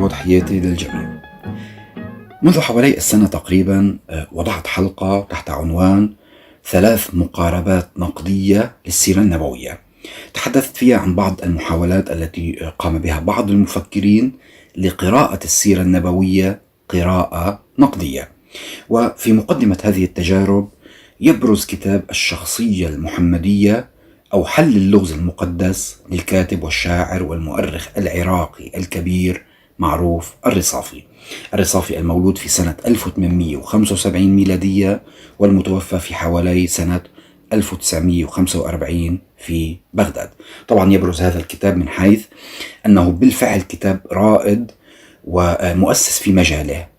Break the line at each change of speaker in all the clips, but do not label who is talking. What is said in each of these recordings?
وتحياتي للجميع. منذ حوالي السنة تقريبا وضعت حلقة تحت عنوان 3 مقاربات نقدية للسيرة النبوية. تحدثت فيها عن بعض المحاولات التي قام بها بعض المفكرين لقراءة السيرة النبوية قراءة نقدية. وفي مقدمة هذه التجارب يبرز كتاب الشخصية المحمدية أو حل اللغز المقدس للكاتب والشاعر والمؤرخ العراقي الكبير معروف الرصافي. المولود في سنة 1875 ميلادية والمتوفى في حوالي سنة 1945 في بغداد. طبعا يبرز هذا الكتاب من حيث أنه بالفعل كتاب رائد ومؤسس في مجاله،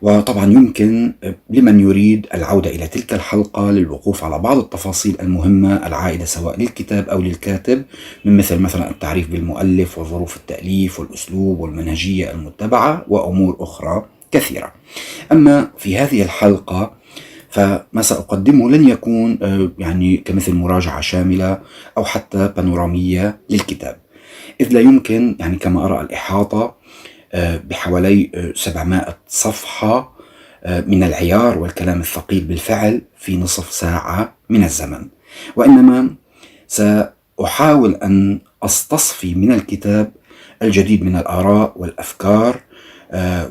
وطبعا يمكن لمن يريد العودة إلى تلك الحلقة للوقوف على بعض التفاصيل المهمة العائدة سواء للكتاب أو للكاتب، من مثلا التعريف بالمؤلف وظروف التأليف والأسلوب والمنهجية المتبعة وأمور أخرى كثيرة. أما في هذه الحلقة فما سأقدمه لن يكون كمثل مراجعة شاملة أو حتى بانورامية للكتاب، إذ لا يمكن كما أرى الإحاطة بحوالي 700 صفحة من العيار والكلام الثقيل بالفعل في نصف ساعة من الزمن، وإنما سأحاول أن أستصفي من الكتاب الجديد من الآراء والأفكار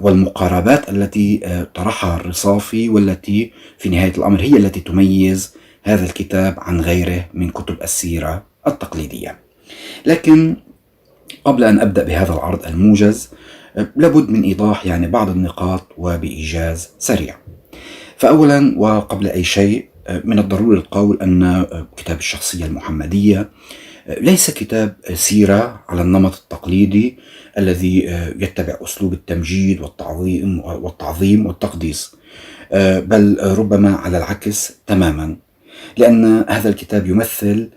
والمقاربات التي طرحها الرصافي، والتي في نهاية الأمر هي التي تميز هذا الكتاب عن غيره من كتب السيرة التقليدية. لكن قبل أن أبدأ بهذا العرض الموجز لابد من إيضاح بعض النقاط وبإيجاز سريع. فأولا وقبل أي شيء من الضروري القول أن كتاب الشخصية المحمدية ليس كتاب سيرة على النمط التقليدي الذي يتبع أسلوب التمجيد والتعظيم والتقديس، بل ربما على العكس تماما، لأن هذا الكتاب يمثل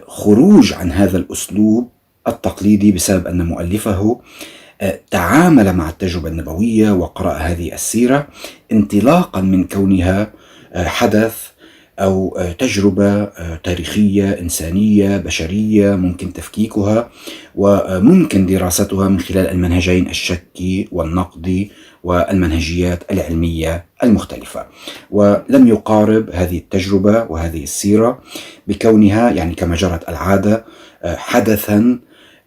خروج عن هذا الأسلوب التقليدي بسبب أن مؤلفه تعامل مع التجربة النبوية وقرأ هذه السيرة انطلاقا من كونها حدث أو تجربة تاريخية إنسانية بشرية ممكن تفكيكها وممكن دراستها من خلال المنهجين الشكي والنقدي والمنهجيات العلمية المختلفة، ولم يقارب هذه التجربة وهذه السيرة بكونها كما جرت العادة حدثا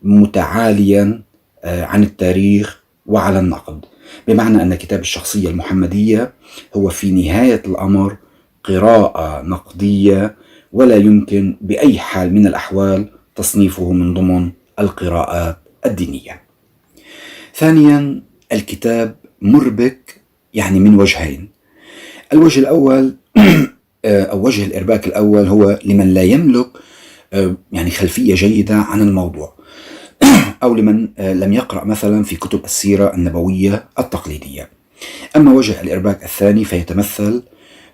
متعاليا عن التاريخ وعلى النقد، بمعنى أن كتاب الشخصية المحمدية هو في نهاية الأمر قراءة نقدية، ولا يمكن بأي حال من الأحوال تصنيفه من ضمن القراءات الدينية. ثانيا، الكتاب مربك من وجهين. الوجه الأول أو وجه الإرباك الأول هو لمن لا يملك خلفية جيدة عن الموضوع، أو لمن لم يقرأ مثلا في كتب السيرة النبوية التقليدية. أما وجه الإرباك الثاني فيتمثل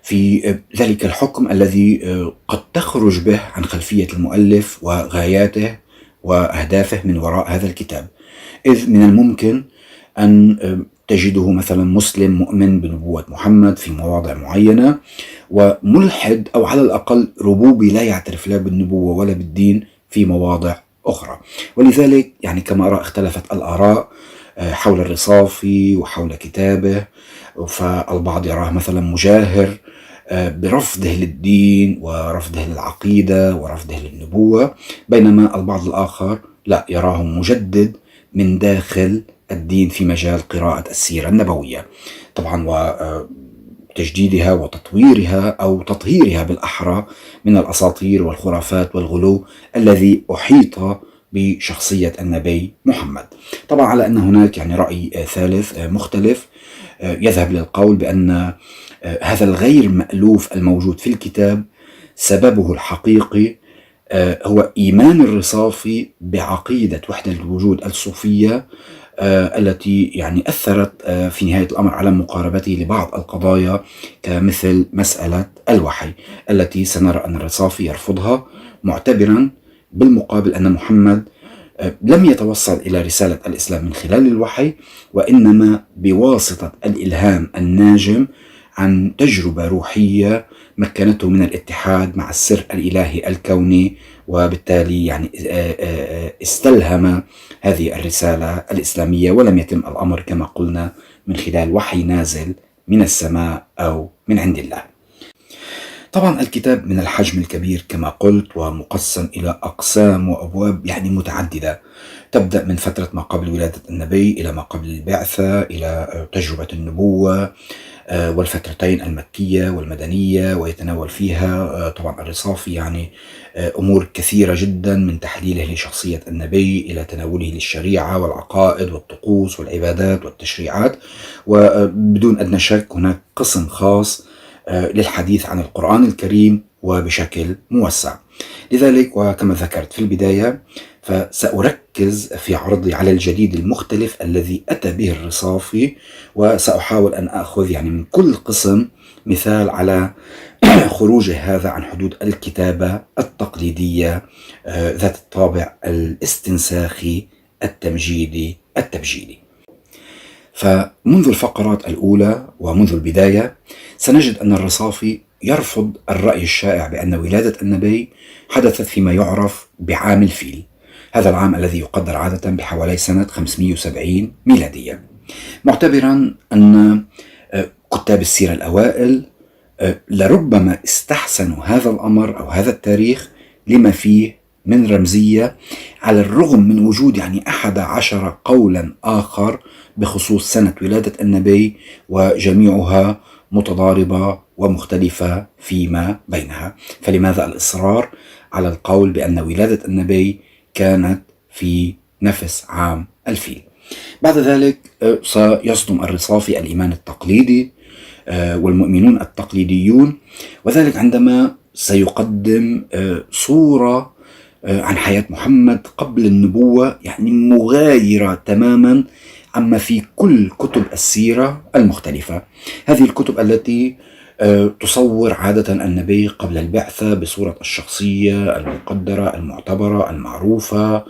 في ذلك الحكم الذي قد تخرج به عن خلفية المؤلف وغاياته وأهدافه من وراء هذا الكتاب، إذ من الممكن أن تجده مثلا مسلم مؤمن بنبوة محمد في مواضع معينة، وملحد أو على الأقل ربوبي لا يعترف لا بالنبوة ولا بالدين في مواضع أخرى. ولذلك كما أرى اختلفت الآراء حول الرصافي وحول كتابه، فالبعض يراه مثلا مجاهر برفضه للدين ورفضه للعقيدة ورفضه للنبوة، بينما البعض الآخر لا، يراه مجدد من داخل الدين في مجال قراءة السيرة النبوية، طبعا وتجديدها وتطويرها أو تطهيرها بالأحرى من الأساطير والخرافات والغلو الذي أحيط بشخصية النبي محمد. طبعا على أن هناك رأي ثالث مختلف يذهب للقول بأن هذا الغير مألوف الموجود في الكتاب سببه الحقيقي هو إيمان الرصافي بعقيدة وحدة الوجود الصوفية التي أثرت في نهاية الأمر على مقاربته لبعض القضايا كمثل مسألة الوحي التي سنرى أن الرصافي يرفضها، معتبرا بالمقابل أن محمد لم يتوصل إلى رسالة الإسلام من خلال الوحي، وإنما بواسطة الإلهام الناجم عن تجربة روحية مكنته من الاتحاد مع السر الإلهي الكوني، وبالتالي يعني استلهم هذه الرسالة الإسلامية، ولم يتم الأمر كما قلنا من خلال وحي نازل من السماء أو من عند الله. طبعا الكتاب من الحجم الكبير كما قلت، ومقسم إلى أقسام وأبواب يعني متعددة، تبدأ من فترة ما قبل ولادة النبي إلى ما قبل البعثة، إلى تجربة النبوة والفترتين المكية والمدنية، ويتناول فيها طبعا الرصافي يعني أمور كثيرة جدا، من تحليله لشخصية النبي إلى تناوله للشريعة والعقائد والطقوس والعبادات والتشريعات. وبدون أدنى شك هناك قسم خاص للحديث عن القرآن الكريم وبشكل موسع. لذلك وكما ذكرت في البداية، فسأركز في عرضي على الجديد المختلف الذي أتى به الرصافي، وسأحاول أن أخذ يعني من كل قسم مثال على خروجه هذا عن حدود الكتابة التقليدية ذات الطابع الاستنساخي التمجيدي التبجيلي. فمنذ الفقرات الأولى ومنذ البداية سنجد أن الرصافي يرفض الرأي الشائع بأن ولادة النبي حدثت فيما يعرف بعام الفيل، هذا العام الذي يقدر عادة بحوالي سنة 570 ميلادية، معتبرا أن كتاب السيرة الأوائل لربما استحسنوا هذا الأمر أو هذا التاريخ لما فيه من رمزية، على الرغم من وجود يعني 11 قولا آخر بخصوص سنة ولادة النبي، وجميعها متضاربة ومختلفة فيما بينها. فلماذا الإصرار على القول بأن ولادة النبي كانت في نفس عام الفيل؟ بعد ذلك سيصدم الرصافي الإيمان التقليدي والمؤمنون التقليديون، وذلك عندما سيقدم صورة عن حياة محمد قبل النبوة يعني مغايرة تماما عما في كل كتب السيرة المختلفة. هذه الكتب التي تصور عادة النبي قبل البعثة بصورة الشخصية المقدرة المعتبرة المعروفة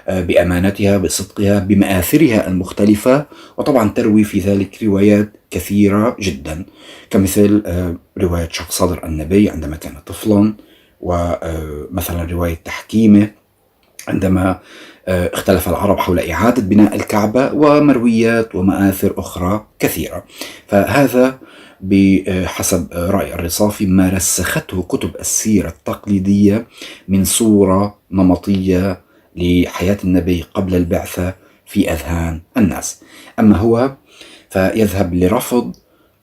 بأمانتها بصدقها بمآثرها المختلفة، وطبعا تروي في ذلك روايات كثيرة جدا، كمثل رواية شق صدر النبي عندما كان طفلا، ومثلا رواية تحكيمه عندما اختلف العرب حول إعادة بناء الكعبة، ومرويات ومآثر أخرى كثيرة. فهذا بحسب رأي الرصافي ما رسخته كتب السيرة التقليدية من صورة نمطية لحياة النبي قبل البعثة في أذهان الناس. أما هو فيذهب لرفض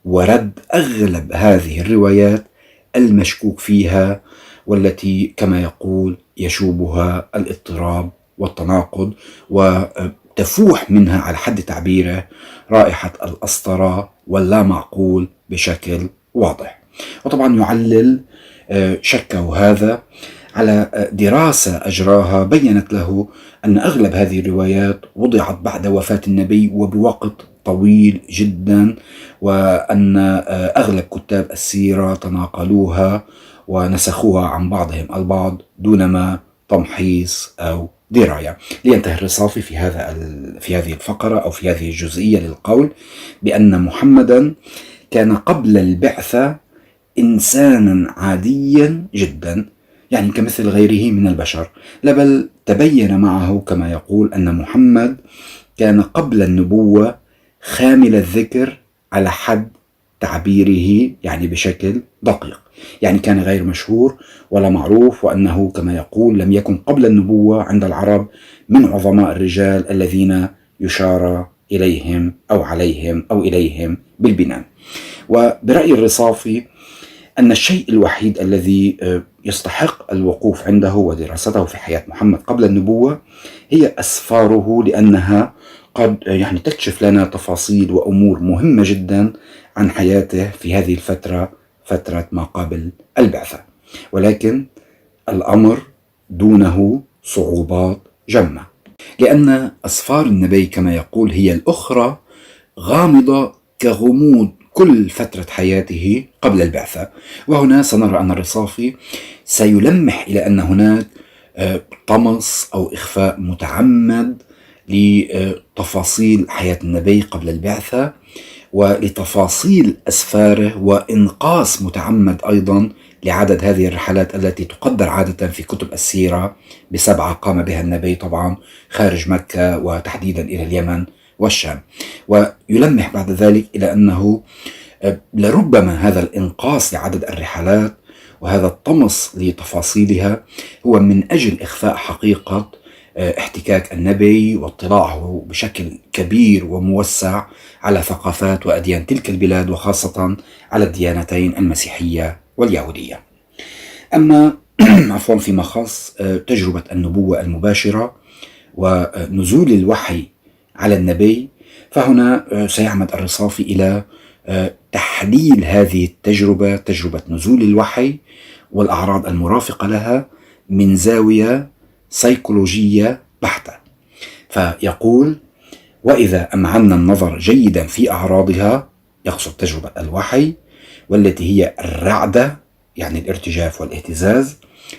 ورد أغلب هذه الروايات المشكوك فيها، والتي كما يقول يشوبها الاضطراب والتناقض، وتفوح منها على حد تعبيره رائحة الأسطرة واللا معقول بشكل واضح. وطبعا يعلل شكه هذا على دراسة أجراها بيّنت له أن أغلب هذه الروايات وضعت بعد وفاة النبي وبوقت طويل جدا، وأن أغلب كتاب السيرة تناقلوها ونسخوها عن بعضهم البعض دونما تمحيص أو دراية. لينتهي الرصافي في هذه الفقرة أو في هذه الجزئية للقول بأن محمدا كان قبل البعثة إنسانا عاديا جدا، يعني كمثل غيره من البشر، بل تبين معه كما يقول أن محمد كان قبل النبوة خامل الذكر على حد تعبيره، يعني بشكل دقيق، يعني كان غير مشهور ولا معروف، وأنه كما يقول لم يكن قبل النبوة عند العرب من عظماء الرجال الذين يشار إليهم أو عليهم أو إليهم بالبنان. وبرأي الرصافي أن الشيء الوحيد الذي يستحق الوقوف عنده ودراسته في حياة محمد قبل النبوة هي أسفاره، لأنها قد يعني تكشف لنا تفاصيل وأمور مهمة جدا عن حياته في هذه الفترة، فترة ما قبل البعثة. ولكن الأمر دونه صعوبات جمة، لأن أسفار النبي كما يقول هي الأخرى غامضة كغموض كل فترة حياته قبل البعثة. وهنا سنرى أن الرصافي سيلمح إلى أن هناك طمس أو إخفاء متعمد لتفاصيل حياة النبي قبل البعثة، ولتفاصيل أسفاره، وإنقاص متعمد أيضا لعدد هذه الرحلات التي تقدر عادة في كتب السيرة ب7 قام بها النبي طبعا خارج مكة وتحديدا إلى اليمن والشام. ويلمح بعد ذلك إلى أنه لربما هذا الإنقاص لعدد الرحلات وهذا الطمس لتفاصيلها هو من أجل إخفاء حقيقة احتكاك النبي واطلاعه بشكل كبير وموسع على ثقافات وأديان تلك البلاد، وخاصة على الديانتين المسيحية واليهودية. أما عفوا فيما خص تجربة النبوة المباشرة ونزول الوحي على النبي، فهنا سيعمد الرصافي إلى تحليل هذه التجربة، تجربة نزول الوحي والأعراض المرافقة لها، من زاوية سيكولوجية بحتة. فيقول: وإذا أمعنا النظر جيدا في أعراضها، يقصد تجربة الوحي، والتي هي الرعدة يعني الارتجاف والاهتزاز،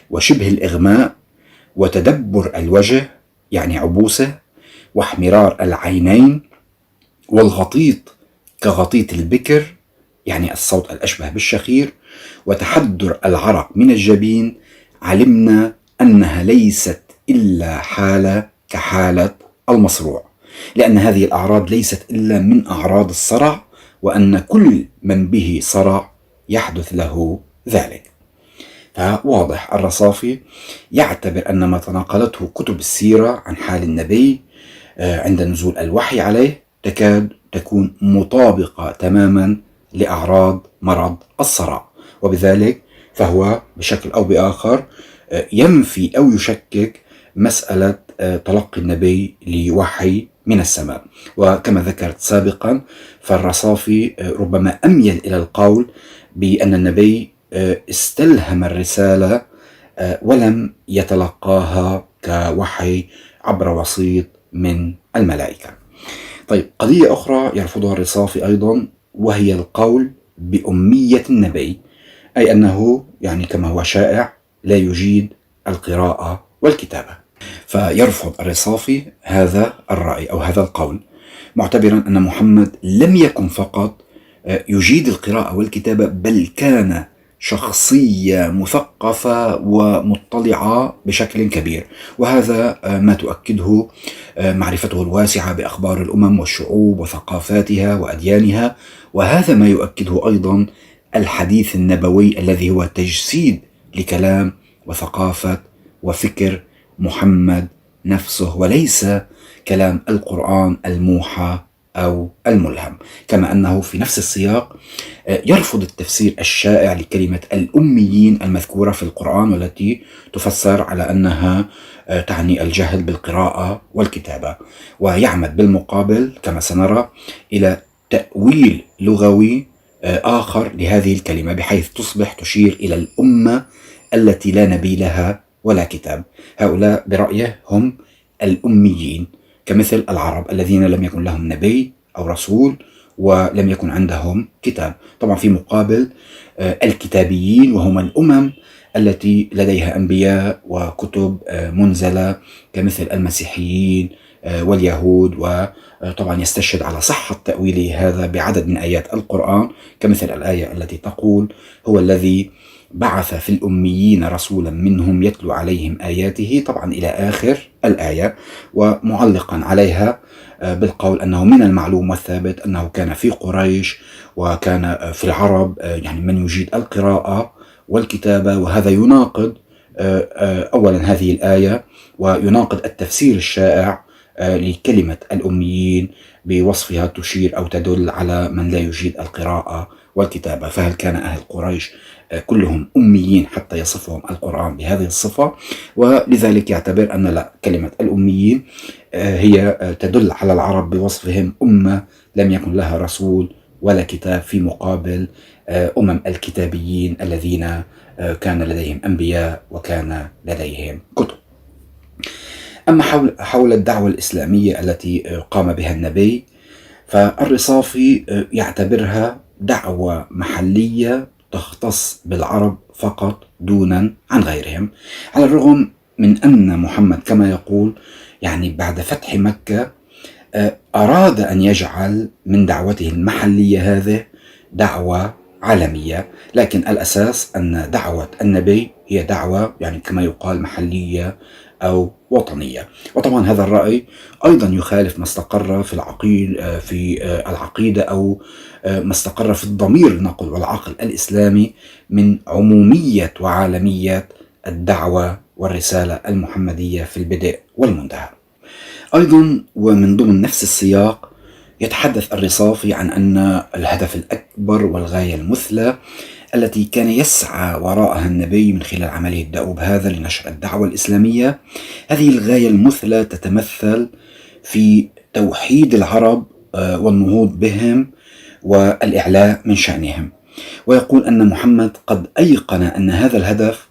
وشبه الإغماء، وتدبر الوجه يعني عبوسه، واحمرار العينين، والغطيط كغطيط البكر يعني الصوت الأشبه بالشخير، وتحدر العرق من الجبين، علمنا أنها ليست إلا حالة كحالة المصروع، لأن هذه الأعراض ليست إلا من أعراض الصرع، وأن كل من به صرع يحدث له ذلك. فواضح الرصافي يعتبر أن ما تناقلته كتب السيرة عن حال النبي عند نزول الوحي عليه تكاد تكون مطابقة تماما لأعراض مرض الصرع، وبذلك فهو بشكل أو بآخر ينفي أو يشكك مسألة تلقي النبي لوحي من السماء. وكما ذكرت سابقا، فالرصافي ربما أميل إلى القول بأن النبي استلهم الرسالة ولم يتلقاها كوحي عبر وسيط من الملائكة. طيب، قضية أخرى يرفضها الرصافي أيضا، وهي القول بأمية النبي، أي أنه يعني كما هو شائع لا يجيد القراءة والكتابة. فيرفض الرصافي هذا الرأي أو هذا القول، معتبرا أن محمد لم يكن فقط يجيد القراءة والكتابة، بل كان شخصية مثقفة ومطلعة بشكل كبير، وهذا ما تؤكده معرفته الواسعة بأخبار الأمم والشعوب وثقافاتها وأديانها، وهذا ما يؤكده أيضا الحديث النبوي الذي هو تجسيد لكلام وثقافة وفكر محمد نفسه، وليس كلام القرآن الموحى أو الملهم. كما أنه في نفس السياق يرفض التفسير الشائع لكلمة الأميين المذكورة في القرآن، والتي تفسر على أنها تعني الجهل بالقراءة والكتابة، ويعمد بالمقابل كما سنرى إلى تأويل لغوي آخر لهذه الكلمة، بحيث تصبح تشير إلى الأمة التي لا نبي لها ولا كتاب. هؤلاء برأيه هم الأميين، كمثل العرب الذين لم يكن لهم نبي أو رسول ولم يكن عندهم كتاب. طبعا في مقابل الكتابيين، وهم الأمم التي لديها أنبياء وكتب منزلة، كمثل المسيحيين واليهود. وطبعا يستشهد على صحة تأويله هذا بعدد من آيات القرآن، كمثل الآية التي تقول: هو الذي بعث في الأميين رسولا منهم يتلو عليهم آياته، طبعا إلى آخر الآية، ومعلقا عليها بالقول أنه من المعلوم والثابت أنه كان في قريش وكان في العرب يعني من يجيد القراءة والكتابة، وهذا يناقض أولا هذه الآية، ويناقض التفسير الشائع لكلمة الأميين بوصفها تشير أو تدل على من لا يجيد القراءة والكتابة. فهل كان أهل قريش كلهم أميين حتى يصفهم القرآن بهذه الصفة؟ ولذلك يعتبر أن لا، كلمة الأميين هي تدل على العرب بوصفهم أمة لم يكن لها رسول ولا كتاب، في مقابل الكتابيين الذين كان لديهم أنبياء وكان لديهم كتب. أما حول الدعوة الإسلامية التي قام بها النبي، فالرصافي يعتبرها دعوة محلية تختص بالعرب فقط دونا عن غيرهم، على الرغم من أن محمد كما يقول يعني بعد فتح مكة أراد أن يجعل من دعوته المحلية هذه دعوة عالمية، لكن الأساس أن دعوة النبي هي دعوة يعني كما يقال محلية أو وطنية. وطبعا هذا الرأي أيضا يخالف ما استقر في العقيدة أو ما استقر في الضمير نقل والعقل الإسلامي من عمومية وعالمية الدعوة والرسالة المحمدية في البدء والمنتهى. أيضا ومن ضمن نفس السياق يتحدث الرصافي عن أن الهدف الأكبر والغاية المثلى التي كان يسعى وراءها النبي من خلال عمله الدؤوب هذا لنشر الدعوة الإسلامية، هذه الغاية المثلى تتمثل في توحيد العرب والنهوض بهم والإعلاء من شأنهم. ويقول أن محمد قد أيقن أن هذا الهدف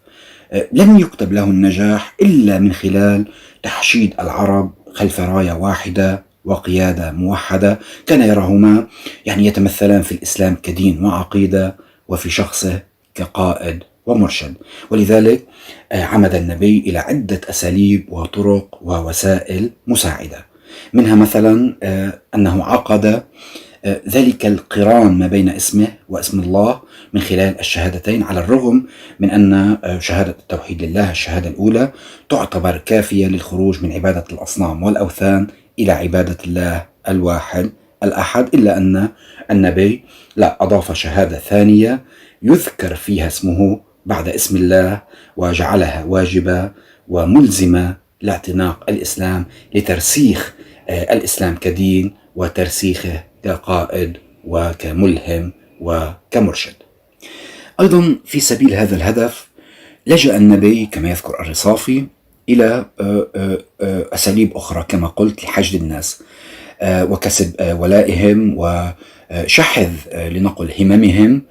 لن يكتب له النجاح إلا من خلال تحشيد العرب خلف راية واحدة وقيادة موحدة كان يراهما يعني يتمثلان في الإسلام كدين وعقيدة، وفي شخصه كقائد ومرشد. ولذلك عمد النبي إلى عدة أساليب وطرق ووسائل مساعدة، منها مثلا أنه عقد ذلك القران ما بين اسمه واسم الله من خلال الشهادتين، على الرغم من أن شهادة التوحيد لله الشهادة الأولى تعتبر كافية للخروج من عبادة الأصنام والأوثان إلى عبادة الله الواحد الأحد، إلا أن النبي لا أضاف شهادة ثانية يذكر فيها اسمه بعد اسم الله، وجعلها واجبة وملزمة لاعتناق الإسلام لترسيخ الإسلام كدين وترسيخه كقائد وكملهم وكمرشد. أيضا في سبيل هذا الهدف لجأ النبي كما يذكر الرصافي إلى أساليب أخرى كما قلت لحشد الناس وكسب ولائهم وشحذ لنقل هممهم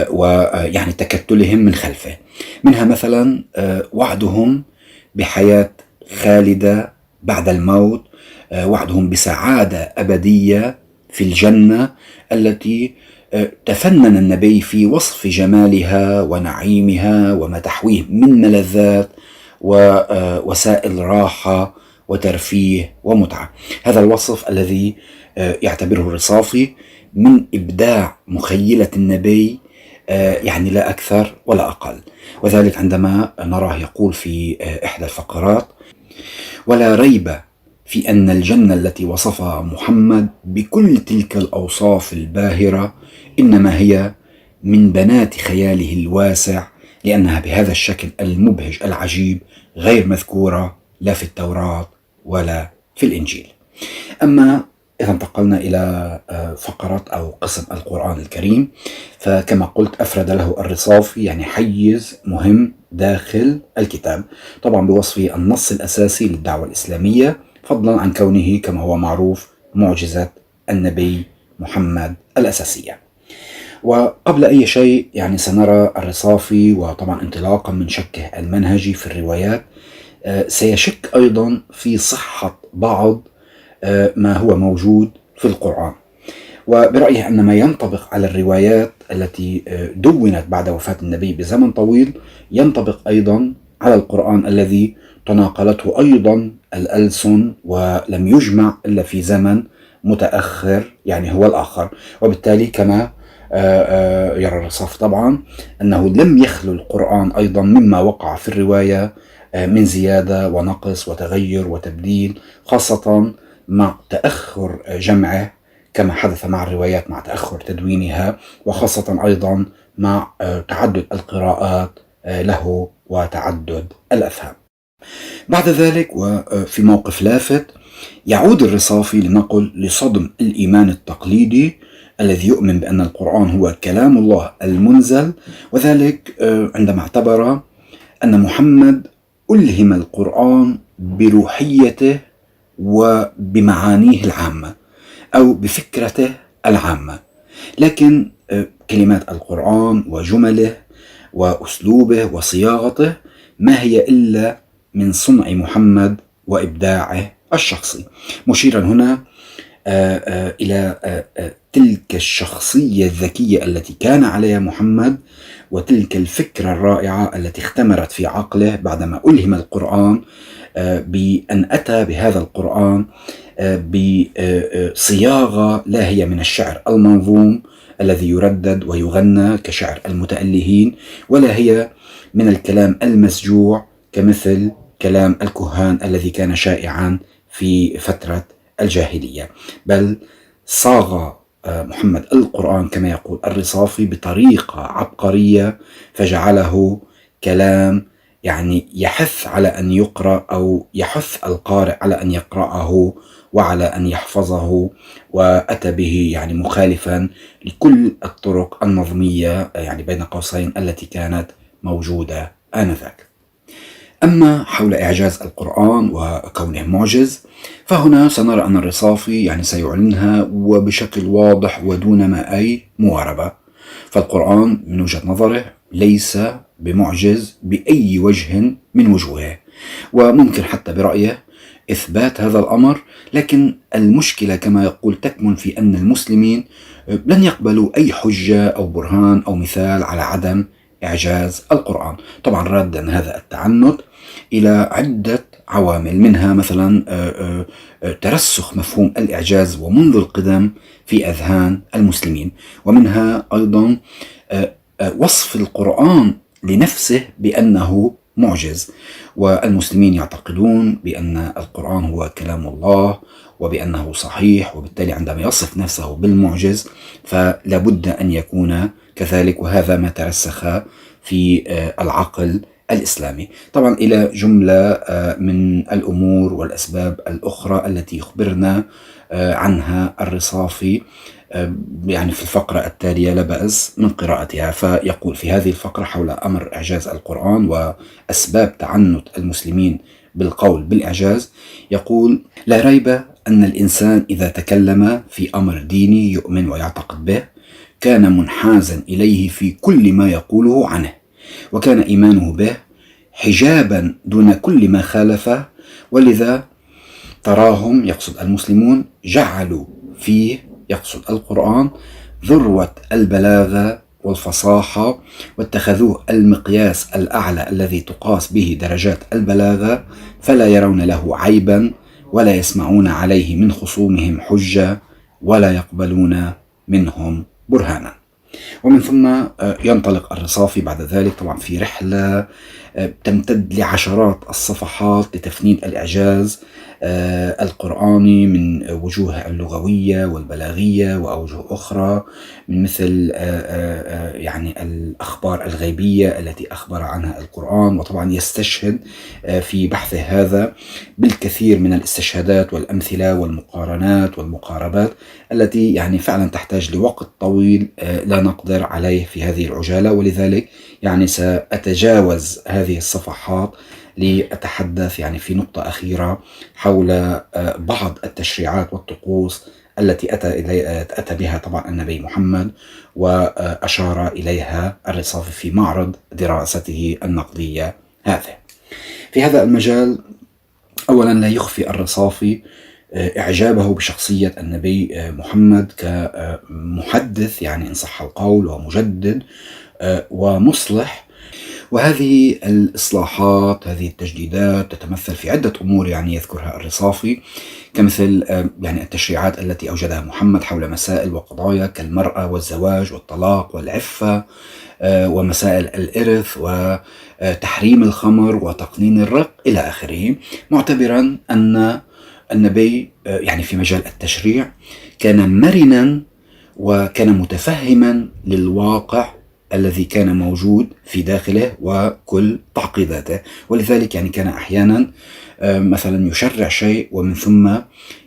ويعني تكتلهم من خلفه، منها مثلا وعدهم بحياة خالدة بعد الموت، وعدهم بسعادة أبدية في الجنة التي تفنن النبي في وصف جمالها ونعيمها وما تحويه من ملذات ووسائل راحة وترفيه ومتعة. هذا الوصف الذي يعتبره الرصافي من إبداع مخيلة النبي يعني لا أكثر ولا أقل. وذلك عندما نراه يقول في إحدى الفقرات: ولا ريب في أن الجنة التي وصفها محمد بكل تلك الأوصاف الباهرة إنما هي من بنات خياله الواسع، لأنها بهذا الشكل المبهج العجيب غير مذكورة لا في التوراة ولا في الإنجيل. أما إذا انتقلنا إلى فقرة أو قسم القرآن الكريم، فكما قلت أفرد له الرصافي يعني حيز مهم داخل الكتاب، طبعا بوصفه النص الأساسي للدعوة الإسلامية، فضلا عن كونه كما هو معروف معجزة النبي محمد الأساسية. وقبل أي شيء يعني سنرى الرصافي وطبعا انطلاقا من شكه المنهجي في الروايات سيشك أيضا في صحة بعض ما هو موجود في القرآن، وبرأيه أن ما ينطبق على الروايات التي دونت بعد وفاة النبي بزمن طويل ينطبق أيضا على القرآن الذي تناقلته أيضا الألسن ولم يجمع إلا في زمن متأخر يعني هو الآخر. وبالتالي كما يرى الرصافي طبعا أنه لم يخلو القرآن أيضا مما وقع في الرواية من زيادة ونقص وتغير وتبديل، خاصة مع تأخر جمعه كما حدث مع الروايات مع تأخر تدوينها، وخاصة أيضا مع تعدد القراءات له وتعدد الأفهام. بعد ذلك وفي موقف لافت يعود الرصافي لنقل لصدم الإيمان التقليدي الذي يؤمن بأن القرآن هو كلام الله المنزل، وذلك عندما اعتبر أن محمد ألهم القرآن بروحيته وبمعانيه العامة أو بفكرته العامة، لكن كلمات القرآن وجمله وأسلوبه وصياغته ما هي إلا من صنع محمد وإبداعه الشخصي، مشيرا هنا إلى تلك الشخصية الذكية التي كان عليها محمد وتلك الفكرة الرائعة التي اختمرت في عقله بعدما ألهم القرآن بأن أتى بهذا القرآن بصياغة لا هي من الشعر المنظوم الذي يردد ويغنى كشعر المتألهين، ولا هي من الكلام المسجوع كمثل كلام الكهان الذي كان شائعا في فترة الجاهلية، بل صاغ محمد القرآن كما يقول الرصافي بطريقة عبقرية، فجعله كلام يعني يحث على أن يقرأ، أو يحث القارئ على أن يقرأه وعلى أن يحفظه، وأتى به يعني مخالفا لكل الطرق النظمية يعني بين قوسين التي كانت موجودة آنذاك. أما حول إعجاز القرآن وكونه معجز، فهنا سنرى أن الرصافي يعني سيعلنها وبشكل واضح ودون ما أي مواربة. فالقرآن من وجهة نظره ليس بمعجز بأي وجه من وجوهه، وممكن حتى برأيه إثبات هذا الأمر، لكن المشكلة كما يقول تكمن في أن المسلمين لن يقبلوا أي حجة أو برهان أو مثال على عدم إعجاز القرآن، طبعا رادا هذا التعنت إلى عدة عوامل، منها مثلا ترسخ مفهوم الإعجاز ومنذ القدم في أذهان المسلمين، ومنها أيضا وصف القرآن لنفسه بأنه معجز، والمسلمين يعتقدون بأن القرآن هو كلام الله وبأنه صحيح، وبالتالي عندما يصف نفسه بالمعجز فلا بد أن يكون كذلك، وهذا ما ترسخ في العقل الإسلامي. طبعا إلى جملة من الأمور والأسباب الأخرى التي يخبرنا عنها الرصافي يعني في الفقرة التالية، لا بأس من قراءتها. فيقول في هذه الفقرة حول أمر إعجاز القرآن وأسباب تعنت المسلمين بالقول بالإعجاز، يقول: لا ريب أن الإنسان إذا تكلم في أمر ديني يؤمن ويعتقد به كان منحازا إليه في كل ما يقوله عنه، وكان إيمانه به حجابا دون كل ما خالفه، ولذا تراهم يقصد المسلمون جعلوا فيه يقصد القرآن ذروة البلاغة والفصاحة، واتخذوه المقياس الأعلى الذي تقاس به درجات البلاغة، فلا يرون له عيبا ولا يسمعون عليه من خصومهم حجة ولا يقبلون منهم برهانا. ومن ثم ينطلق الرصافي بعد ذلك طبعا في رحلة تمتد لعشرات الصفحات لتفنيد الإعجاز القرآني من وجوه اللغوية والبلاغية وأوجه أخرى، من مثل يعني الأخبار الغيبية التي أخبر عنها القرآن، وطبعا يستشهد في بحثه هذا بالكثير من الاستشهادات والأمثلة والمقارنات والمقاربات التي يعني فعلا تحتاج لوقت طويل لا نقدر عليه في هذه العجالة، ولذلك يعني سأتجاوز هذه الصفحات لأتحدث يعني في نقطة أخيرة حول بعض التشريعات والطقوس التي أتى بها طبعا النبي محمد، وأشار إليها الرصافي في معرض دراسته النقدية هذا. في هذا المجال أولا لا يخفي الرصافي إعجابه بشخصية النبي محمد كمحدث يعني إن صح القول ومجدد ومصلح، وهذه الإصلاحات هذه التجديدات تتمثل في عدة أمور يعني يذكرها الرصافي، كمثل يعني التشريعات التي أوجدها محمد حول مسائل وقضايا كالمرأة والزواج والطلاق والعفة، ومسائل الإرث وتحريم الخمر وتقنين الرق إلى آخره، معتبرا أن النبي يعني في مجال التشريع كان مرنا وكان متفهما للواقع الذي كان موجود في داخله وكل تعقيداته، ولذلك يعني كان أحيانا مثلا يشرع شيء ومن ثم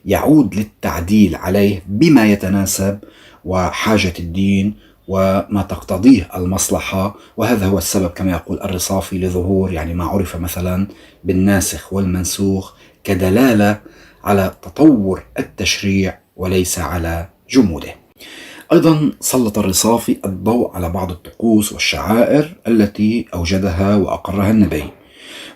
يعود للتعديل عليه بما يتناسب وحاجة الدين وما تقتضيه المصلحة، وهذا هو السبب كما يقول الرصافي لظهور يعني ما عرف مثلا بالناسخ والمنسوخ كدلالة على تطور التشريع وليس على جموده. أيضا سلط الرصافي الضوء على بعض الطقوس والشعائر التي أوجدها وأقرها النبي،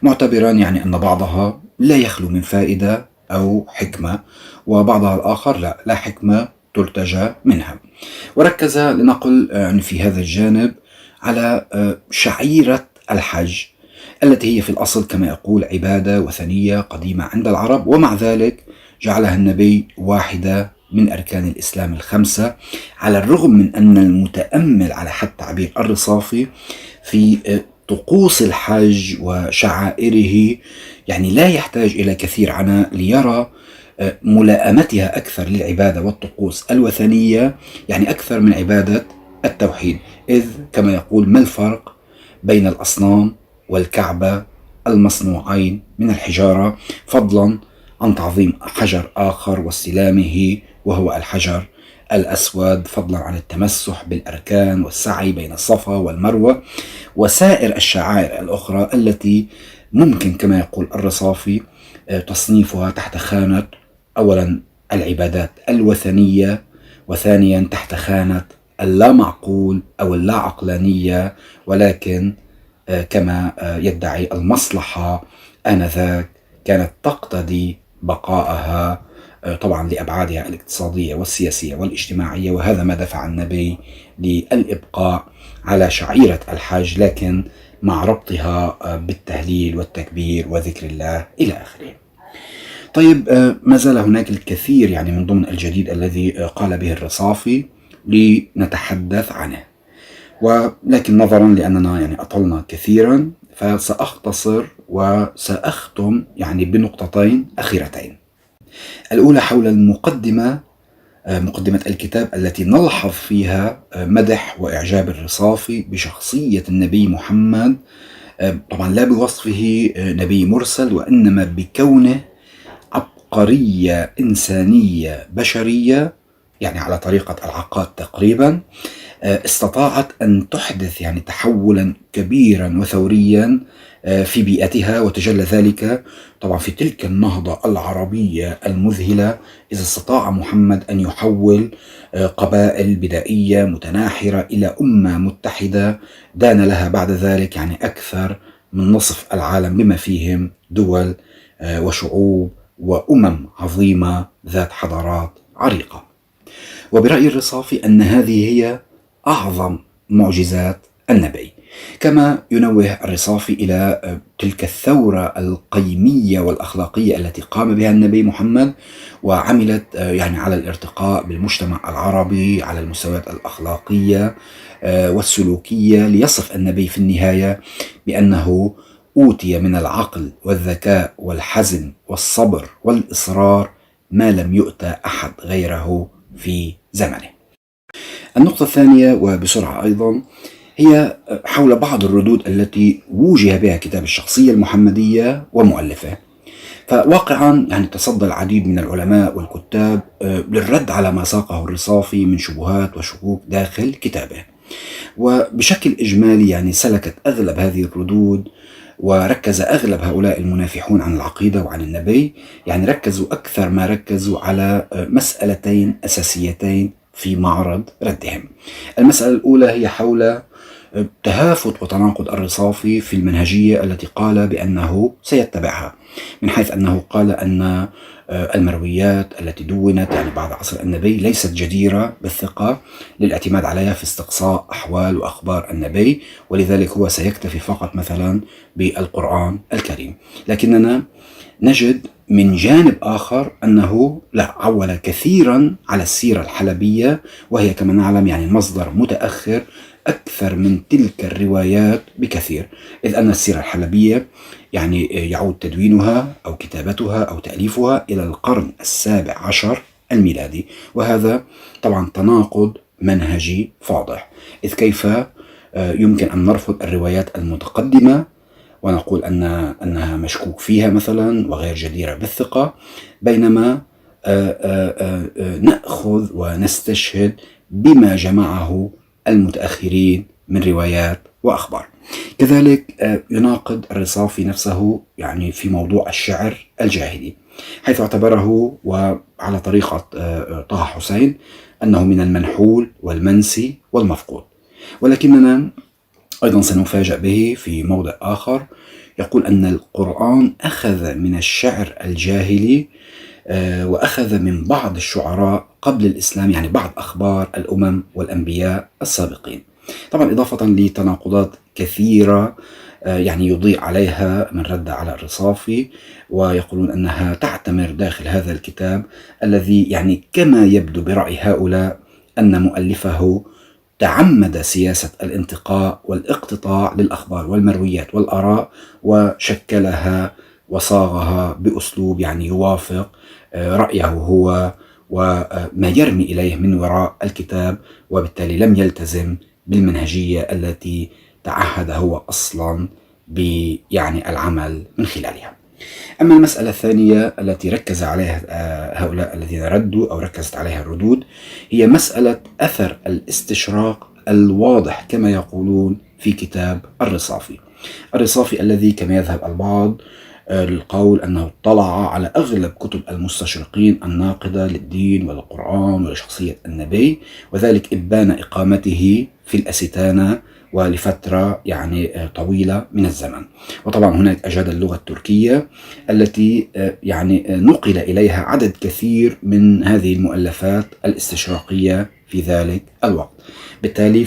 معتبرا يعني أن بعضها لا يخلو من فائدة أو حكمة، وبعضها الآخر لا حكمة ترتجى منها، وركز لنقل يعني في هذا الجانب على شعيرة الحج التي هي في الأصل كما يقول عبادة وثنية قديمة عند العرب، ومع ذلك جعلها النبي واحدة من أركان الإسلام الخمسة، على الرغم من أن المتأمل على حد تعبير الرصافي في طقوس الحج وشعائره يعني لا يحتاج إلى كثير عناء ليرى ملائمتها أكثر للعبادة والطقوس الوثنية، يعني أكثر من عبادة التوحيد. إذ كما يقول: ما الفرق بين الأصنام والكعبة المصنوعين من الحجارة، فضلا عن تعظيم حجر آخر واستلامه وهو الحجر الأسود، فضلا عن التمسح بالأركان والسعي بين الصفا والمروة وسائر الشعائر الأخرى التي ممكن كما يقول الرصافي تصنيفها تحت خانة أولا العبادات الوثنية، وثانيا تحت خانة اللا معقول أو اللا عقلانية، ولكن كما يدعي المصلحة آنذاك كانت تقتضي بقائها طبعا لأبعادها الاقتصادية والسياسية والاجتماعية، وهذا ما دفع النبي للإبقاء على شعيرة الحج، لكن مع ربطها بالتهليل والتكبير وذكر الله إلى آخره. طيب، ما زال هناك الكثير يعني من ضمن الجديد الذي قال به الرصافي لنتحدث عنه، ولكن نظرا لأننا يعني أطلنا كثيرا فسأختصر وسأختم يعني بنقطتين أخيرتين. الأولى حول المقدمة، مقدمة الكتاب التي نلحظ فيها مدح وإعجاب الرصافي بشخصية النبي محمد، طبعا لا بوصفه نبي مرسل، وإنما بكونه عبقرية إنسانية بشرية، يعني على طريقة العقاد تقريبا، استطاعت أن تحدث يعني تحولا كبيرا وثوريا في بيئتها، وتجلى ذلك طبعا في تلك النهضة العربية المذهلة، إذا استطاع محمد أن يحول قبائل بدائية متناحرة إلى أمة متحدة دان لها بعد ذلك يعني أكثر من نصف العالم، بما فيهم دول وشعوب وأمم عظيمة ذات حضارات عريقة. وبرأي الرصافي أن هذه هي أعظم معجزات النبي، كما ينوه الرصافي إلى تلك الثورة القيمية والأخلاقية التي قام بها النبي محمد، وعملت يعني على الارتقاء بالمجتمع العربي على المستويات الأخلاقية والسلوكية، ليصف النبي في النهاية بأنه أوتي من العقل والذكاء والحزم والصبر والإصرار ما لم يؤتى أحد غيره في زمنه. النقطة الثانية وبسرعة أيضا هي حول بعض الردود التي وجه بها كتاب الشخصية المحمدية ومؤلفه. فواقعا يعني تصدى العديد من العلماء والكتاب للرد على ما ساقه الرصافي من شبهات وشكوك داخل كتابه، وبشكل إجمالي يعني سلكت أغلب هذه الردود، وركز أغلب هؤلاء المنافحون عن العقيدة وعن النبي يعني ركزوا أكثر ما ركزوا على مسألتين أساسيتين في معرض ردهم. المسألة الأولى هي حول تهافت وتناقض الرصافي في المنهجية التي قال بأنه سيتبعها، من حيث أنه قال أن المرويات التي دونت يعني بعد عصر النبي ليست جديرة بالثقة للاعتماد عليها في استقصاء أحوال وأخبار النبي، ولذلك هو سيكتفي فقط مثلا بالقرآن الكريم. لكننا نجد من جانب آخر أنه لا، عول كثيرا على السيرة الحلبية، وهي كما نعلم يعني مصدر متأخر أكثر من تلك الروايات بكثير، إذ أن السيرة الحلبية يعني يعود تدوينها أو كتابتها أو تأليفها إلى القرن السابع عشر الميلادي، وهذا طبعا تناقض منهجي فاضح. إذ كيف يمكن أن نرفض الروايات المتقدمة ونقول أنها مشكوك فيها مثلا وغير جديرة بالثقة، بينما نأخذ ونستشهد بما جمعه المتأخرين من روايات وأخبار. كذلك يناقض الرصافي نفسه يعني في موضوع الشعر الجاهلي، حيث اعتبره وعلى طريقة طه حسين أنه من المنحول والمنسي والمفقود. ولكننا أيضا سنفاجأ به في موضع آخر، يقول أن القرآن أخذ من الشعر الجاهلي وأخذ من بعض الشعراء قبل الإسلام، يعني بعض أخبار الأمم والأنبياء السابقين. طبعا إضافة لتناقضات كثيرة يعني يضيء عليها من رد على الرصافي، ويقولون أنها تعتمر داخل هذا الكتاب الذي يعني كما يبدو برأي هؤلاء أن مؤلفه تعمد سياسة الانتقاء والاقتطاع للأخبار والمرويات والآراء، وشكلها وصاغها بأسلوب يعني يوافق رأيه هو وما يرمي إليه من وراء الكتاب، وبالتالي لم يلتزم بالمنهجية التي تعهد هو أصلا يعني العمل من خلالها. أما المسألة الثانية التي ركز عليها هؤلاء الذين ردوا أو ركزت عليها الردود، هي مسألة أثر الاستشراق الواضح كما يقولون في كتاب الرصافي. الرصافي الذي كما يذهب البعض للقول أنه اطلع على أغلب كتب المستشرقين الناقدة للدين وللقرآن ولشخصية النبي، وذلك إبان إقامته في الأستانة ولفترة يعني طويلة من الزمن. وطبعا هناك أجاد اللغة التركية التي يعني نقل إليها عدد كثير من هذه المؤلفات الاستشراقية في ذلك الوقت. بالتالي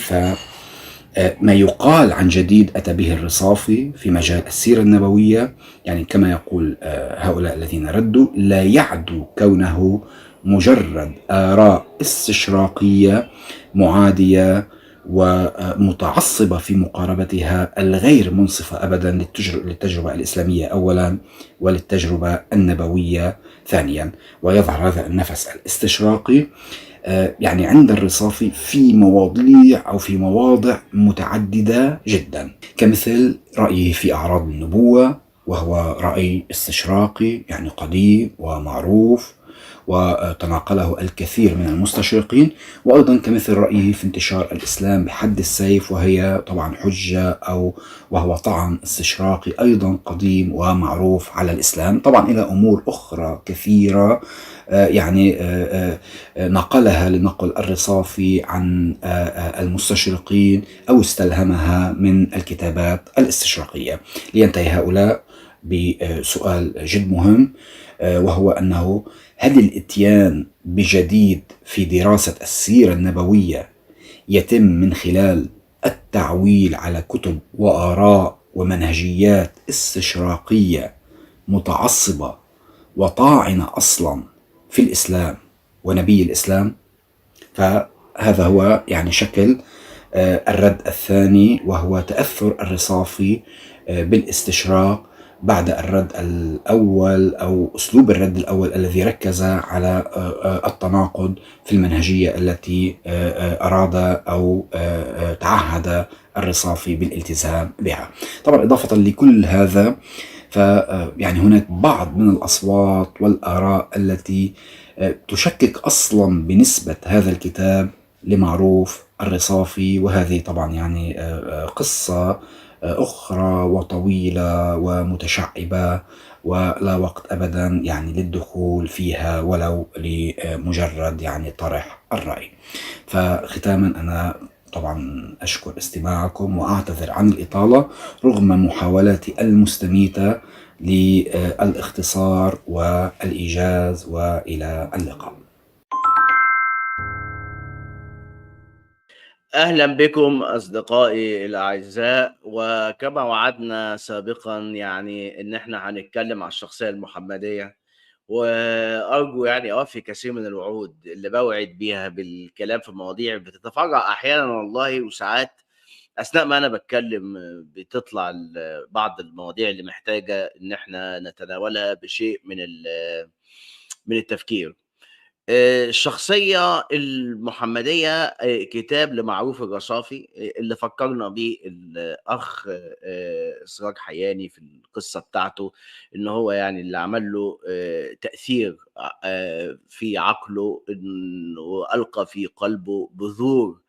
ما يقال عن جديد أتى به الرصافي في مجال السيرة النبوية، يعني كما يقول هؤلاء الذين ردوا، لا يعدو كونه مجرد آراء استشراقية معادية ومتعصبة في مقاربتها الغير منصفة أبدا للتجربة الإسلامية أولا وللتجربة النبوية ثانيا. ويظهر هذا النفس الاستشراقي يعني عند الرصافي في مواضيع أو في مواضع متعددة جدا، كمثل رأيه في أعراض النبوة، وهو رأي استشراقي يعني قديم ومعروف وتناقله الكثير من المستشرقين، وأيضا كمثل رأيه في انتشار الإسلام بحد السيف، وهي طبعا حجة أو وهو طعن استشراقي أيضا قديم ومعروف على الإسلام، طبعا إلى أمور أخرى كثيرة يعني نقلها لنقل الرصافي عن المستشرقين أو استلهمها من الكتابات الاستشراقية. لينتهي هؤلاء بسؤال جد مهم، وهو أنه هل الإتيان بجديد في دراسة السيرة النبوية يتم من خلال التعويل على كتب وآراء ومنهجيات استشراقية متعصبة وطاعنة أصلا في الإسلام ونبي الإسلام؟ فهذا هو يعني شكل الرد الثاني، وهو تأثر الرصافي بالاستشراق بعد الرد الأول أو أسلوب الرد الأول الذي ركز على التناقض في المنهجية التي أراد أو تعهد الرصافي بالالتزام بها. طبعا إضافة لكل هذا يعني هناك بعض من الأصوات والآراء التي تشكك أصلا بنسبة هذا الكتاب لمعروف الرصافي، وهذه طبعا يعني قصة أخرى وطويلة ومتشعبة ولا وقت أبدا يعني للدخول فيها ولو لمجرد يعني طرح الرأي. فختاما أنا طبعا أشكر استماعكم وأعتذر عن الإطالة رغم محاولاتي المستميتة للاختصار والإيجاز، وإلى اللقاء.
أهلا بكم أصدقائي الأعزاء، وكما وعدنا سابقا يعني إن إحنا هنتكلم عن الشخصية المحمدية، وأرجو يعني أوفي كثير من الوعود اللي بوعد بيها بالكلام في مواضيع بتتفرع أحيانا والله، وساعات أثناء ما أنا بتكلم بتطلع بعض المواضيع اللي محتاجة إن إحنا نتناولها بشيء من التفكير. الشخصية المحمدية كتاب لمعروف الرصافي اللي فكّرنا بيه الأخ إسراج حياني في القصة بتاعته، إن هو يعني اللي عمل له تأثير في عقله، إنه ألقى في قلبه بذور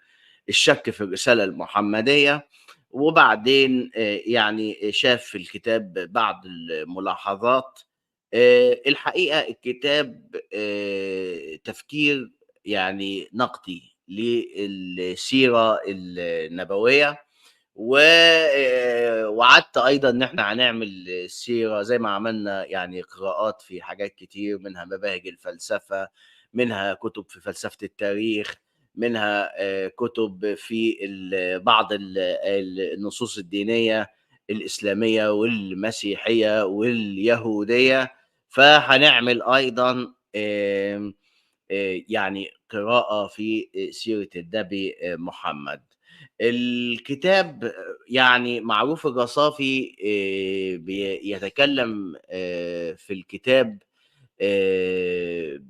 الشك في الرسالة المحمدية، وبعدين يعني شاف في الكتاب بعض الملاحظات. الحقيقة الكتاب تفكير يعني نقدي للسيرة النبوية، ووعدت أيضًا إن إحنا هنعمل السيرة زي ما عملنا يعني قراءات في حاجات كتير، منها مباهج الفلسفة، منها كتب في فلسفة التاريخ، منها كتب في بعض النصوص الدينية الإسلامية والمسيحية واليهودية، فهنعمل أيضًا يعني قراءة في سيرة النبي محمد. الكتاب يعني معروف الرصافي بيتكلم في الكتاب آآ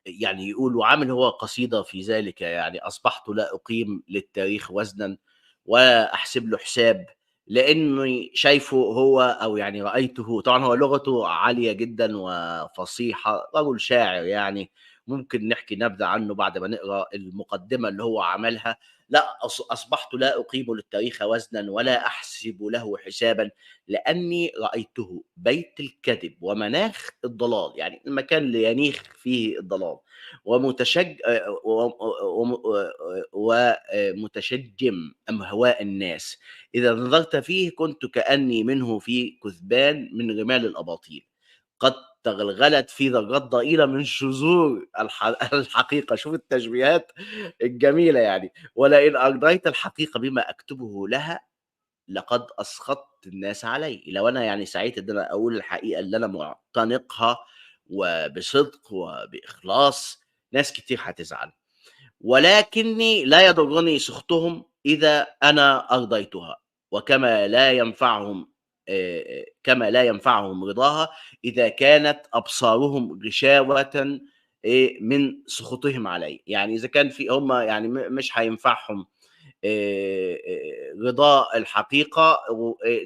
يعني يقول وعامل هو قصيدة في ذلك، يعني أصبحت لا أقيم للتاريخ وزنا ولا أحسب له حساب، لأني شايفه هو أو يعني رأيته. طبعا هو لغته عالية جدا وفصيحة، رجل شاعر يعني. ممكن نحكي نبذة عنه بعد ما نقرأ المقدمة اللي هو عملها. لا أصبحت لا أقيم للتاريخ وزنا ولا أحسب له حسابا، لأني رأيته بيت الكذب ومناخ الضلال، يعني المكان اللي ينيخ فيه الضلال، ومتشج ومتشجم أهواء الناس. إذا نظرت فيه كنت كأني منه في كثبان من رمال الأباطيل، قد تغلغلت في ذرات ضئيلة من شذور الحقيقة. شوف التشبيهات الجميلة يعني. ولئن أرضيت الحقيقة بما أكتبه لها لقد أسخطت الناس علي. لو أنا يعني سعيت إن أنا أقول الحقيقة اللي أنا معتنقها وبصدق وبإخلاص، ناس كتير هتزعل، ولكني لا يضرني سخطهم إذا أنا أرضيتها، وكما لا ينفعهم كما لا ينفعهم رضاها إذا كانت أبصارهم غشاوة من سخطهم علي. يعني إذا كان في هم يعني مش هينفعهم رضاء الحقيقة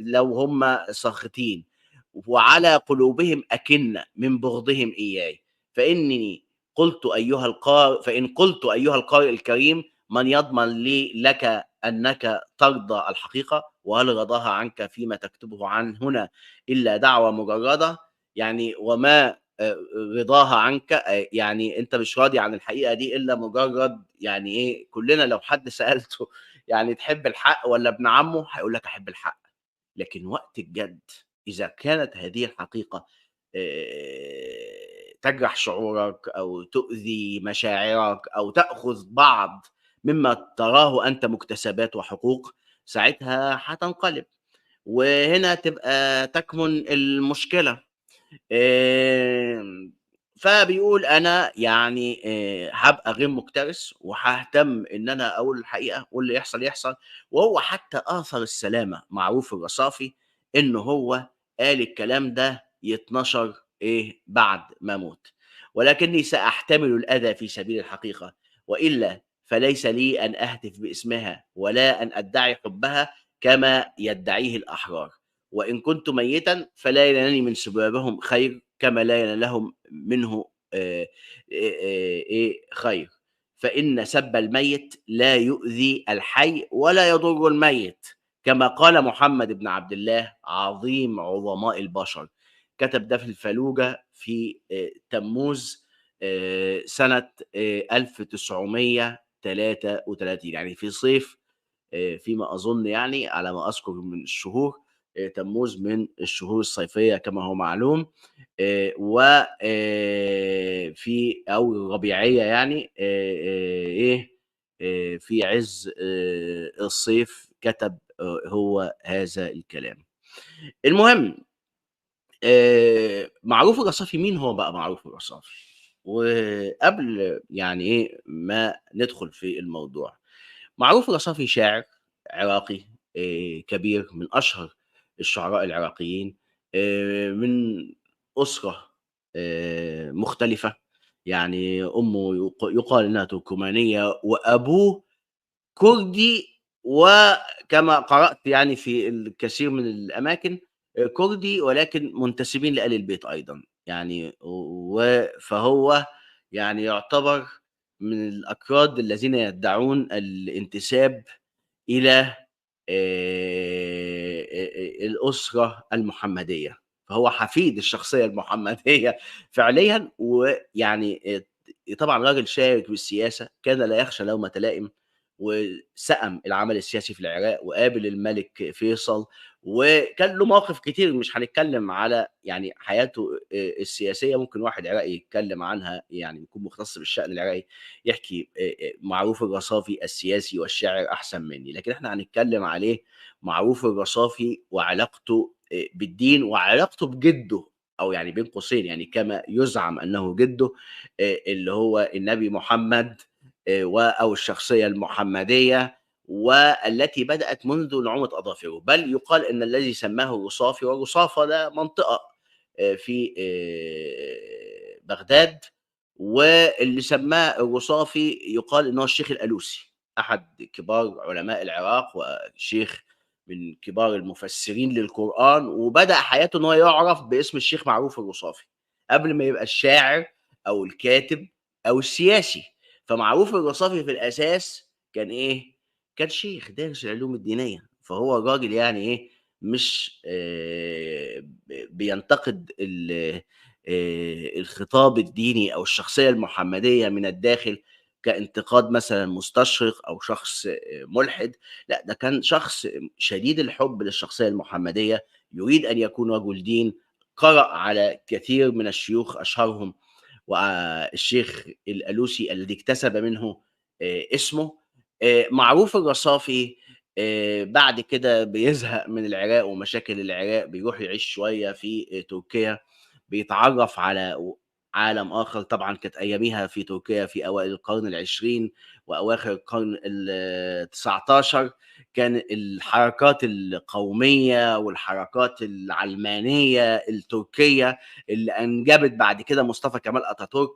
لو هم ساخطين، وعلى قلوبهم أكنة من بغضهم إياي. فإن قلت أيها القارئ الكريم، من يضمن لي لك أنك ترضى الحقيقة؟ وهل رضاها عنك فيما تكتبه عن هنا إلا دعوة مجردة؟ يعني وما رضاها عنك يعني أنت مش راضي عن الحقيقة دي إلا مجرد يعني إيه. كلنا لو حد سألته يعني تحب الحق والّا ابن عمه؟ هيقول لك أحب الحق. لكن وقت الجد إذا كانت هذه الحقيقة تجرح شعورك أو تؤذي مشاعرك أو تأخذ بعض مما تراه أنت مكتسبات وحقوق، ساعتها هتنقلب، وهنا تكمن المشكلة. آمم، فبيقول أنا يعني هابقى غير مُكترث وهاهتم إن أنا أقول الحقيقة واللي يحصل يحصل. وهو حتى آثر السلامة معروف الرصافي إنه هو قال الكلام ده يتنشر بعد ما أموت، ولكني سأحتمل الأذى في سبيل الحقيقة، وإلا فليس لي أن أهتف باسمها ولا أن أدعي حبها كما يدعيه الأحرار. وإن كنت ميتا فلا ينالني من سبابهم خير كما لا ينالهم منه خير، فإن سب الميت لا يؤذي الحي ولا يضر الميت، كما قال محمد بن عبد الله عظيم عظماء البشر. كتب ده في الفلوجة في تموز سنة 1933، يعني في صيف فيما أظن، يعني على ما أذكر من الشهور. تموز من الشهور الصيفية كما هو معلوم، و في أو الربيعية يعني في عز الصيف كتب هو هذا الكلام. المهم معروف الرصافي. مين هو بقى معروف الرصافي؟ وقبل يعني ما ندخل في الموضوع، معروف الرصافي شاعر عراقي كبير، من أشهر الشعراء العراقيين، من أسرة مختلفة. يعني أمه يقال إنها تركمانية وأبوه كردي، وكما قرأت يعني في الكثير من الأماكن كردي، ولكن منتسبين لآل البيت أيضًا. يعني فهو يعني يعتبر من الأكراد الذين يدعون الانتساب إلى الأسرة المحمدية، فهو حفيد الشخصية المحمدية فعليًا. ويعني طبعًا راجل شارك بالسياسة، كان لا يخشى لومة لائم، وسَأَم العمل السياسي في العراق، وقابل الملك فيصل، وكان له مواقف كتير، مش هنتكلم على يعني حياته السياسية، ممكن واحد عراقي يتكلم عنها، يعني يكون مختص بالشأن العراقي يحكي معروف الرصافي السياسي والشاعر أحسن مني، لكن إحنا هنتكلم عليه معروف الرصافي وعلاقته بالدين وعلاقته بجده، أو يعني بين قوسين يعني كما يزعم أنه جده اللي هو النبي محمد أو الشخصية المحمدية، والتي بدأت منذ نعومة أظافره، بل يقال إن الذي سماه الرصافي، والرصافة ده منطقة في بغداد، واللي سماه الرصافي يقال إن هو الشيخ الألوسي، أحد كبار علماء العراق وشيخ من كبار المفسرين للقرآن، وبدأ حياته إن هو يعرف باسم الشيخ معروف الرصافي قبل ما يبقى الشاعر أو الكاتب أو السياسي. فمعروف الرصافي في الأساس كان إيه؟ كان شيخ دارس العلوم الدينية، فهو راجل يعني إيه، مش بينتقد الخطاب الديني أو الشخصية المحمدية من الداخل كانتقاد مثلًا مستشرق أو شخص ملحد، لأ ده كان شخص شديد الحب للشخصية المحمدية، يريد أن يكون رجل دين، قرأ على كثير من الشيوخ أشهرهم الشيخ الألوسي الذي اكتسب منه اسمه. معروف الرصافي بعد كده بيزهق من العراق ومشاكل العراق، بيروح يعيش شوية في تركيا، بيتعرّف على عالم آخر، طبعًا كانت أياميها في تركيا في أوائل القرن العشرين وأواخر القرن ال19، كان الحركات القومية والحركات العلمانية التركية اللي أنجبت بعد كده مصطفى كمال أتاتورك،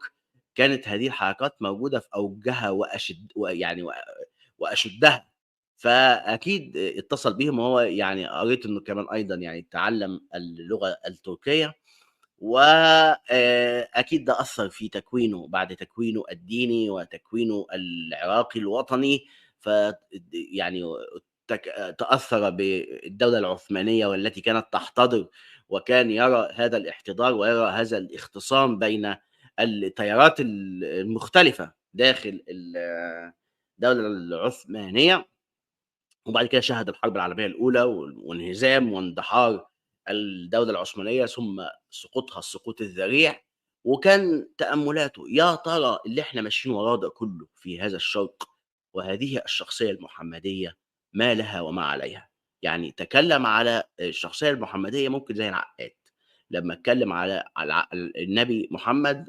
كانت هذه الحركات موجودة في أوجها ويعني وأشدها، فأكيد اتصل بيهم، وهو يعني قريت إنه كمان أيضًا يعني تعلّم اللغة التركية، أكيد ده أثّر في تكوينه بعد تكوينه الديني وتكوينه العراقي الوطني، يعني تأثّر بالدولة العثمانية والتي كانت تحتضر، وكان يرى هذا الاحتضار ويرى هذا الاختصام بين التيارات المختلفة داخل الدولة العثمانية. وبعد كده شهد الحرب العالمية الأولى وانهزام واندحار الدولة العثمانية، ثم سقوطها السقوط الذريع، وكان تأملاته يا ترى اللي إحنا ماشيين وراه ده كله في هذا الشرق وهذه الشخصية المحمدية ما لها وما عليها. يعني تكلم على الشخصية المحمدية ممكن زي العقاد، لما اتكلم على النبي محمد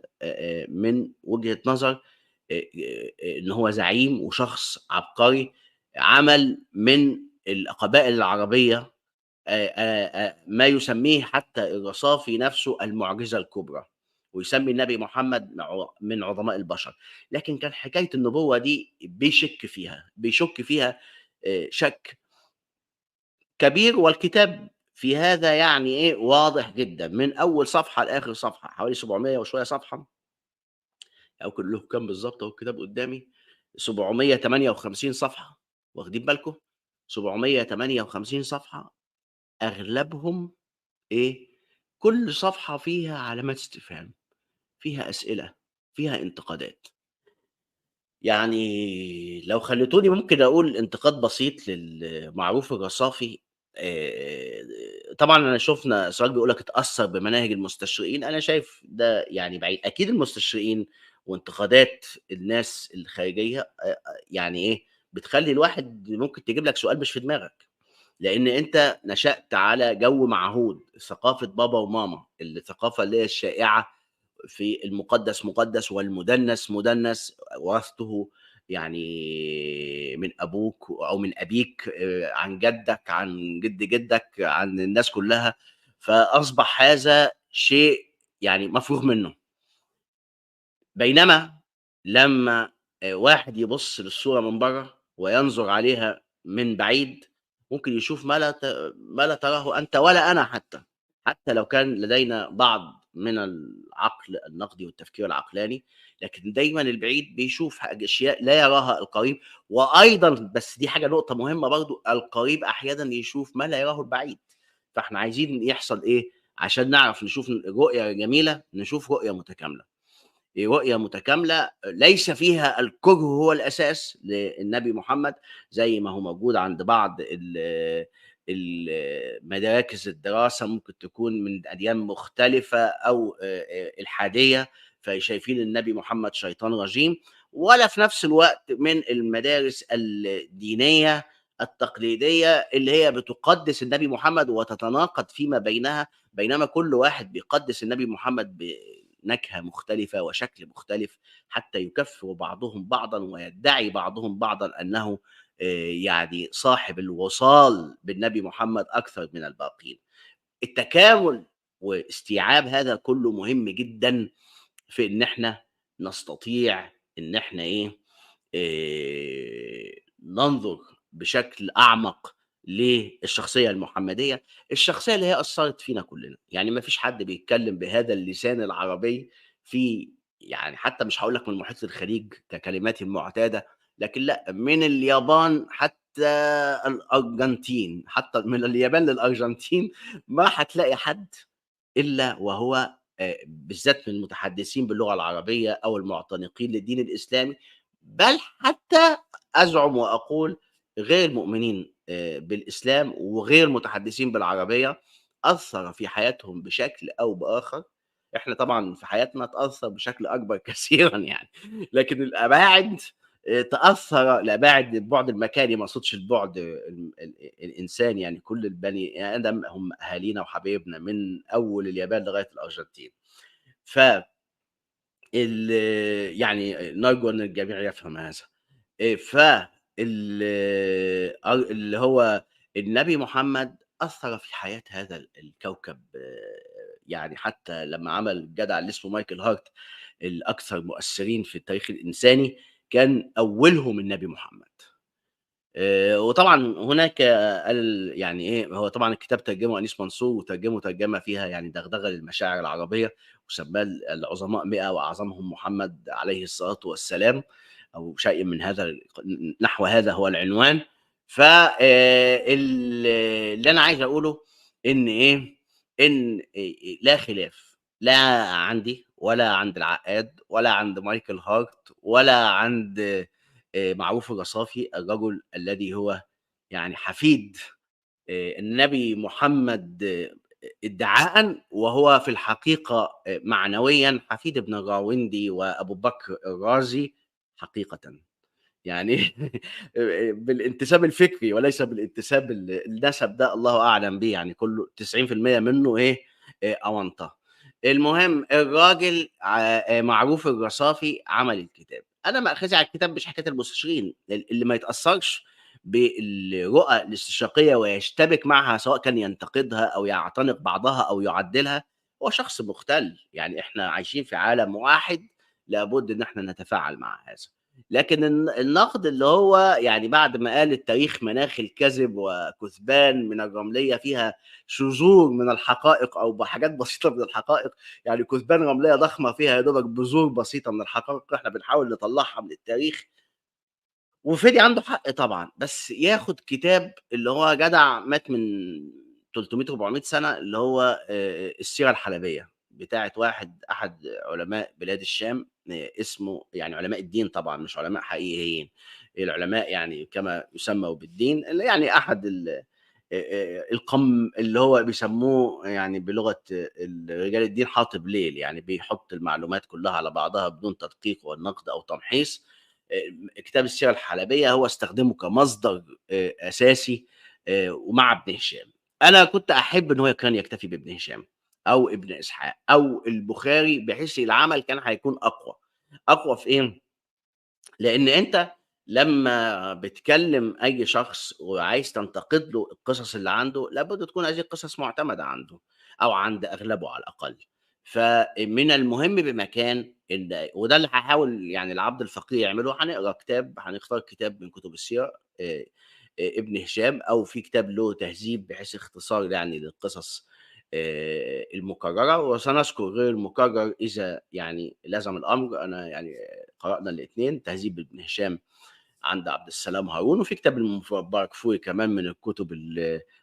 من وجهة نظر إن هو زعيم وشخص عبقري، عمل من القبائل العربية ما يسميه حتى الرصافي نفسه المعجزة الكبرى، ويسمي النبي محمد من عظماء البشر، لكن كان حكاية النبوة دي بيشك فيها شك كبير، والكتاب في هذا يعني إيه واضح جدًا من أول صفحة لآخر صفحة، حوالي 700 وشوية صفحة، أو كلّهم كام بالضبط أهو الكتاب قدّامي، 758 صفحة، واخدين بالكم؟ 758 صفحة، أغلبهم إيه، كل صفحة فيها علامات استفهام، فيها أسئلة، فيها انتقادات. يعني لو خلّيتوني ممكن أقول انتقاد بسيط للمعروف الرصافي. طبعًا أنا شُفنا سؤال بيقول لك اتأثّر بمناهج المستشرقين، أنا شايف ده يعني بعيد، أكيد المستشرقين وانتقادات الناس الخارجية يعني إيه، بتخلّي الواحد ممكن تجيب لك سؤال مش في دماغك، لإن أنت نشأت على جو معهود، ثقافة بابا وماما، الثقافة اللي هي الشائعة في المُقدّس مُقدّس والمُدنّس مُدنّس، ورثته يعني من أبوك أو من أبيك، عن جدّك، عن جد جدّك، عن الناس كلّها، فأصبح هذا شيء يعني مفروغ منّه. بينما لمّا واحد يبُص للصورة من برّه وينظر عليها من بعيد، ممكن يشوف ما لا تراه أنت ولا أنا حتى، حتى لو كان لدينا بعض من العقل النقدي والتفكير العقلاني، لكن دايمًا البعيد بيشوف أشياء لا يراها القريب، وأيضًا بس دي حاجة نقطة مهمة برضه، القريب أحيانًا يشوف ما لا يراه البعيد، فإحنا عايزين يحصل إيه، عشان نعرف نشوف رؤية جميلة، نشوف رؤية متكاملة. رؤية متكاملة ليس فيها الكره هو الأساس للنبي محمد، زي ما هو موجود عند بعض مراكز الدراسة ممكن تكون من أديان مختلفة أو إلحادية، فشايفين النبي محمد شيطان رجيم، ولا في نفس الوقت من المدارس الدينية التقليدية اللي هي بتقدس النبي محمد وتتناقض فيما بينها، بينما كل واحد بيقدس النبي محمد بنكهة مختلفة وشكل مختلف، حتى يكفر بعضهم بعضا ويدعي بعضهم بعضا أنه يعني صاحب الوصال بالنبي محمد أكثر من الباقين. التكامل واستيعاب هذا كله مهم جدا في ان احنا نستطيع ان احنا ننظر بشكل اعمق للشخصيه المحمديه، الشخصيه اللي هي اثرت فينا كلنا. يعني ما فيش حد بيتكلم بهذا اللسان العربي في، يعني حتى مش هقول لك من محيط الخليج ككلمات المعتاده، لكن لا، من اليابان حتى الارجنتين، حتى من اليابان للارجنتين ما هتلاقي حد إلا وهو بالذات من المتحدثين باللغة العربية أو المعتنقين للدين الإسلامي، بل حتى أزعم وأقول غير المؤمنين بالإسلام وغير متحدثين بالعربية، أثّر في حياتهم بشكل أو بآخر. إحنا طبعًا في حياتنا اتأثّر بشكل أكبر كثيرًا يعني، لكن الأباعد تأثّر، الأباعد البُعد المكاني، ما أقصدش البُعد الإنساني، يعني كل البني آدم هم أهالينا وحبايبنا من أول اليابان لغاية الأرجنتين. ف ال يعني نرجو أن الجميع يفهم هذا. ف ال اللي هو النبي محمد أثّر في حياة هذا الكوكب، يعني حتى لمّا عمل الجدع اللي اسمه مايكل هارت الأكثر مؤثرين في التاريخ الإنساني، كان أولهم النبي محمد. وطبعًا هناك يعني هو طبعًا الكتاب ترجمه أنيس منصور، وترجمه ترجمة فيها يعني دغدغة للمشاعر العربية، وسماه العظماء 100 وأعظمهم محمد عليه الصلاة والسلام، أو شيء من هذا نحو هذا هو العنوان. ف اللي أنا عايز أقوله إن إن لا خلاف، لا عندي ولا عند العقاد ولا عند مايكل هارت ولا عند معروف الرصافي، الرجل الذي هو يعني حفيد النبي محمد ادعاءً، وهو في الحقيقة معنويًا حفيد ابن الراوندي وأبو بكر الرازي حقيقةً. يعني بالانتساب الفكري وليس بالانتساب النسب ده الله أعلم بيه، يعني كله 90% منه أونطة. المهم الراجل معروف الرصافي عمل الكتاب. أنا مأخذي على الكتاب مش حكاية المستشرقين، اللي ما يتأثّرش بالرؤى الاستشراقية ويشتبك معها، سواء كان ينتقدها أو يعتنق بعضها أو يعدّلها، هو شخص مُختل. يعني إحنا عايشين في عالم واحد، لابد إن إحنا نتفاعل مع هذا. لكن النقد اللي هو يعني بعد ما قال التاريخ مناخ الكذب وكثبان من الرملية فيها شذور من الحقائق أو بحاجات بسيطة من الحقائق، يعني كثبان رملية ضخمة فيها يا دوبك بذور بسيطة من الحقائق إحنا بنحاول نطلعها من التاريخ. وفيدي عنده حق طبعًا، بس ياخد كتاب اللي هو جدع مات من 300، 400 سنة، اللي هو السيرة الحلبية بتاعة واحد أحد علماء بلاد الشام، اسمه يعني علماء الدين طبعًا مش علماء حقيقيين، العلماء يعني كما يسموا بالدين، اللي يعني أحد اللي هو بيسموه يعني بلغة رجال الدين حاطب ليل، يعني بيحط المعلومات كلها على بعضها بدون تدقيق والنقد أو تمحيص. كتاب السيرة الحلبية هو استخدمه كمصدر أساسي، ومع ابن هشام. أنا كنت أحب إن هو كان يكتفي بابن هشام أو ابن إسحاق أو البخاري، بحيث العمل كان هيكون أقوى. أقوى في إيه؟ لإن أنت لمّا بتكلّم أي شخص وعايز تنتقد له القصص اللي عنده، لابد تكون هذه القصص مُعتمدة عنده أو عند أغلبه على الأقل. فمن المهم بمكان وده اللي هاحاول يعني العبد الفقيه يعمله، هنقرا كتاب، هنختار كتاب من كتب السيرة، ابن هشام، أو في كتاب له تهذيب بحيث اختصار يعني للقصص المكررة، وسنذكر غير المكرر إذا يعني لزم الأمر. أنا يعني قرأنا الاتنين، تهذيب ابن هشام عند عبد السلام هارون، وفي كتاب المباركفوري كمان من الكتب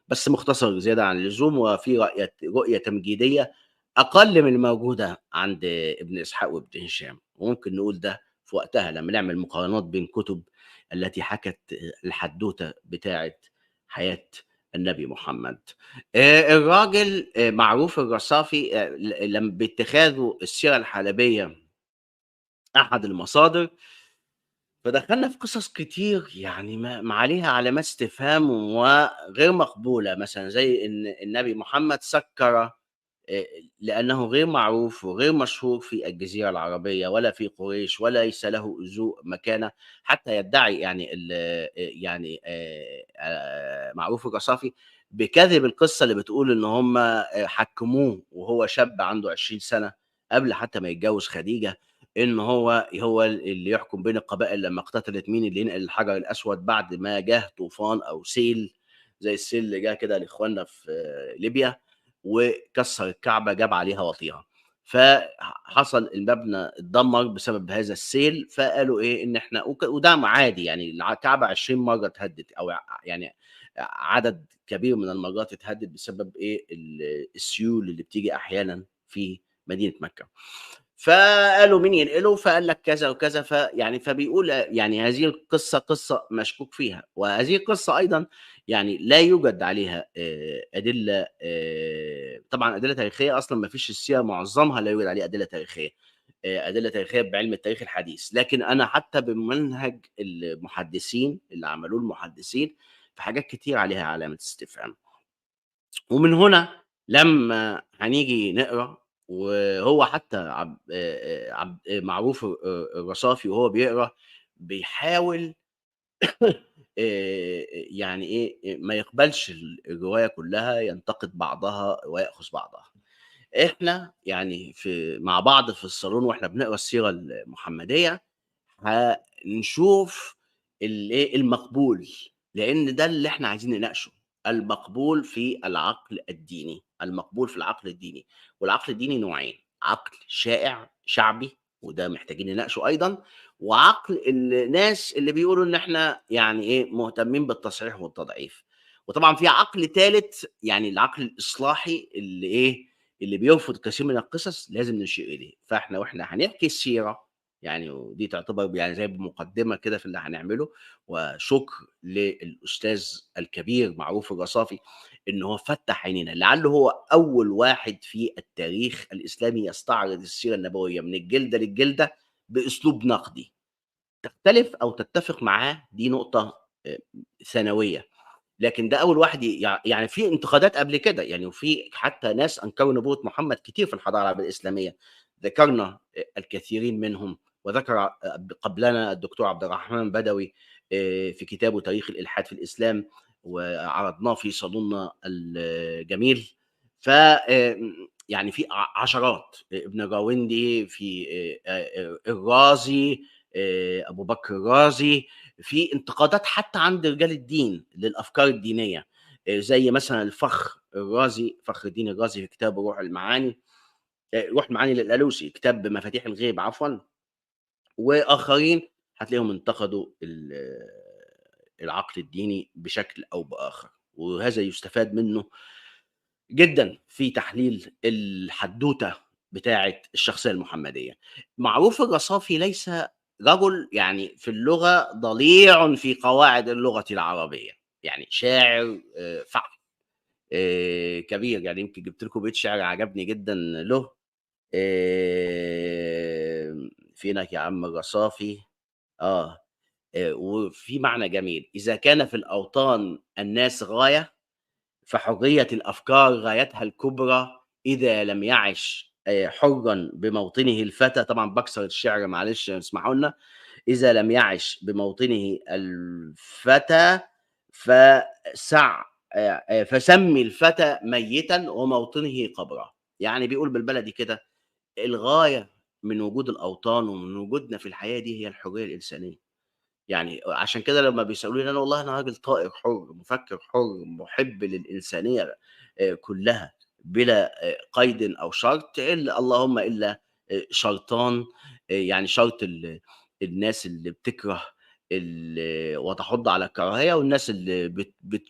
بس مختصر زيادة عن اللزوم، وفي رؤية تمجيدية أقل من الموجودة عند ابن إسحاق وابن هشام، وممكن نقول ده في وقتها لمّا نعمل مقارنات بين كُتب التي حكت الحدوتة بتاعة حياة النبي محمد. الراجل معروف الرصافي باتخاذه السيرة الحلبية أحد المصادر، فدخلنا في قصص كتير يعني ما عليها علامات استفهام وغير مقبولة، مثلًا زي إن النبي محمد سكّر لأنه غير معروف وغير مشهور في الجزيرة العربية ولا في قريش وليس له مكانة، حتى يدعي يعني يعني معروف الرصافي بكذب القصة اللي بتقول إن هم حكّموه وهو شاب عنده 20 سنة قبل حتى ما يتجوّز خديجة، إن هو اللي يحكم بين القبائل لمّا اقتتلت مين اللي ينقل الحجر الأسود بعد ما جه طوفان أو سيل، زي السيل اللي جه كده لإخواننا في ليبيا. وكسّر الكعبة جاب عليها وطيها. حصل المبنى اتدمّر بسبب هذا السيل، فقالوا إيه، إن إحنا وده عادي يعني الكعبة 20 مرّة اتهدِّت أو يعني عدد كبير من المرّات اتهدِّت بسبب إيه، السيول اللي بتيجي أحيانًا في مدينة مكة. فقالوا مين ينقله، فقال لك كذا وكذا، فبيقول يعني هذه القصة قصة مشكوك فيها، وهذه القصة أيضًا يعني لا يوجد عليها أدلة طبعًا أدلة تاريخية أصلًا ما فيش السيرة معظمها لا يوجد عليه أدلة تاريخية، أدلة تاريخية بعلم التاريخ الحديث، لكن أنا حتى بمنهج المحدثين اللي عملوه المحدثين، في حاجات كتير عليها علامة استفهام. ومن هنا لمّا هنيجي نقرا وهو حتى عبد معروف الرصافي وهو بيقرا بيحاول يعني إيه، ما يقبلش الرواية كلّها، ينتقد بعضها ويأخذ بعضها. إحنا يعني مع بعض في الصالون وإحنا بنقرا السيرة المحمدية هنشوف الإيه، المقبول، لإن ده اللي إحنا عايزين نناقشه، المقبول في العقل الديني، المقبول في العقل الديني، والعقل الديني نوعين، عقل شائع شعبي وده محتاجين نناقشه أيضًا، وعقل الناس اللي بيقولوا إن إحنا يعني إيه، مهتمين بالتصحيح والتضعيف، وطبعًا في عقل تالت يعني العقل الإصلاحي اللي إيه، اللي بيرفض كثير من القصص لازم نشير إليه، فإحنا وإحنا هنحكي السيرة يعني ودي تعتبر يعني زي مقدمة كده في اللي هنعمله، وشكر للأستاذ الكبير معروف الرصافي إن هو فتّح عينينا، لعله هو أول واحد في التاريخ الإسلامي يستعرض السيرة النبوية من الجلدة للجلدة بأسلوب نقدي، تختلف أو تتفق معاه دي نقطة ثانوية. لكن ده أول واحد يعني في انتقادات قبل كده، يعني وفي حتى ناس أنكروا نبوة محمد كتير في الحضارة العربية الإسلامية، ذكرنا الكثيرين منهم، وذكر قبلنا الدكتور عبد الرحمن بدوي في كتابه تاريخ الإلحاد في الإسلام، وعرضناه في صالوننا الجميل. ف يعني في عشرات، ابن الراوندي، في الرازي، أبو بكر الرازي، في انتقادات حتى عند رجال الدين للأفكار الدينية، زي مثلًا الرازي، فخر الدين الرازي في كتابه روح المعاني، روح المعاني للألوسي، كتاب مفاتيح الغيب عفوًا، وآخرين هتلاقيهم انتقدوا العقل الديني بشكل أو بآخر، وهذا يُستفاد منه جدًا في تحليل الحدوتة بتاعة الشخصية المحمدية. معروف الرصافي ليس رجل يعني في اللغة ضليع في قواعد اللغة العربية، يعني شاعر فحم كبير، يعني يمكن جبت لكم بيت شعر عجبني جدًا له، فينك يا عم الرصافي؟ آه، وفي معنى جميل، إذا كان في الأوطان الناس غاية فحرية الأفكار غايتها الكبرى إذا لم يعش حرًا بموطنه الفتى، طبعًا باكسر الشعر معلش اسمحوا لنا، إذا لم يعش بموطنه الفتى فسَمّ الفتى ميتًا وموطنه قبرًا، يعني بيقول بالبلدي كده الغاية من وجود الأوطان ومن وجودنا في الحياة دي هي الحرية الإنسانية. يعني عشان كده لمّا بيسألوني أنا والله أنا راجل طائر حُر، مفكّر حُر، مُحِب للإنسانية كلّها بلا قيد أو شرط اللهم إلا شرطان، يعني شرط الناس اللي بتكره وتحُض على الكراهية والناس اللي بت بت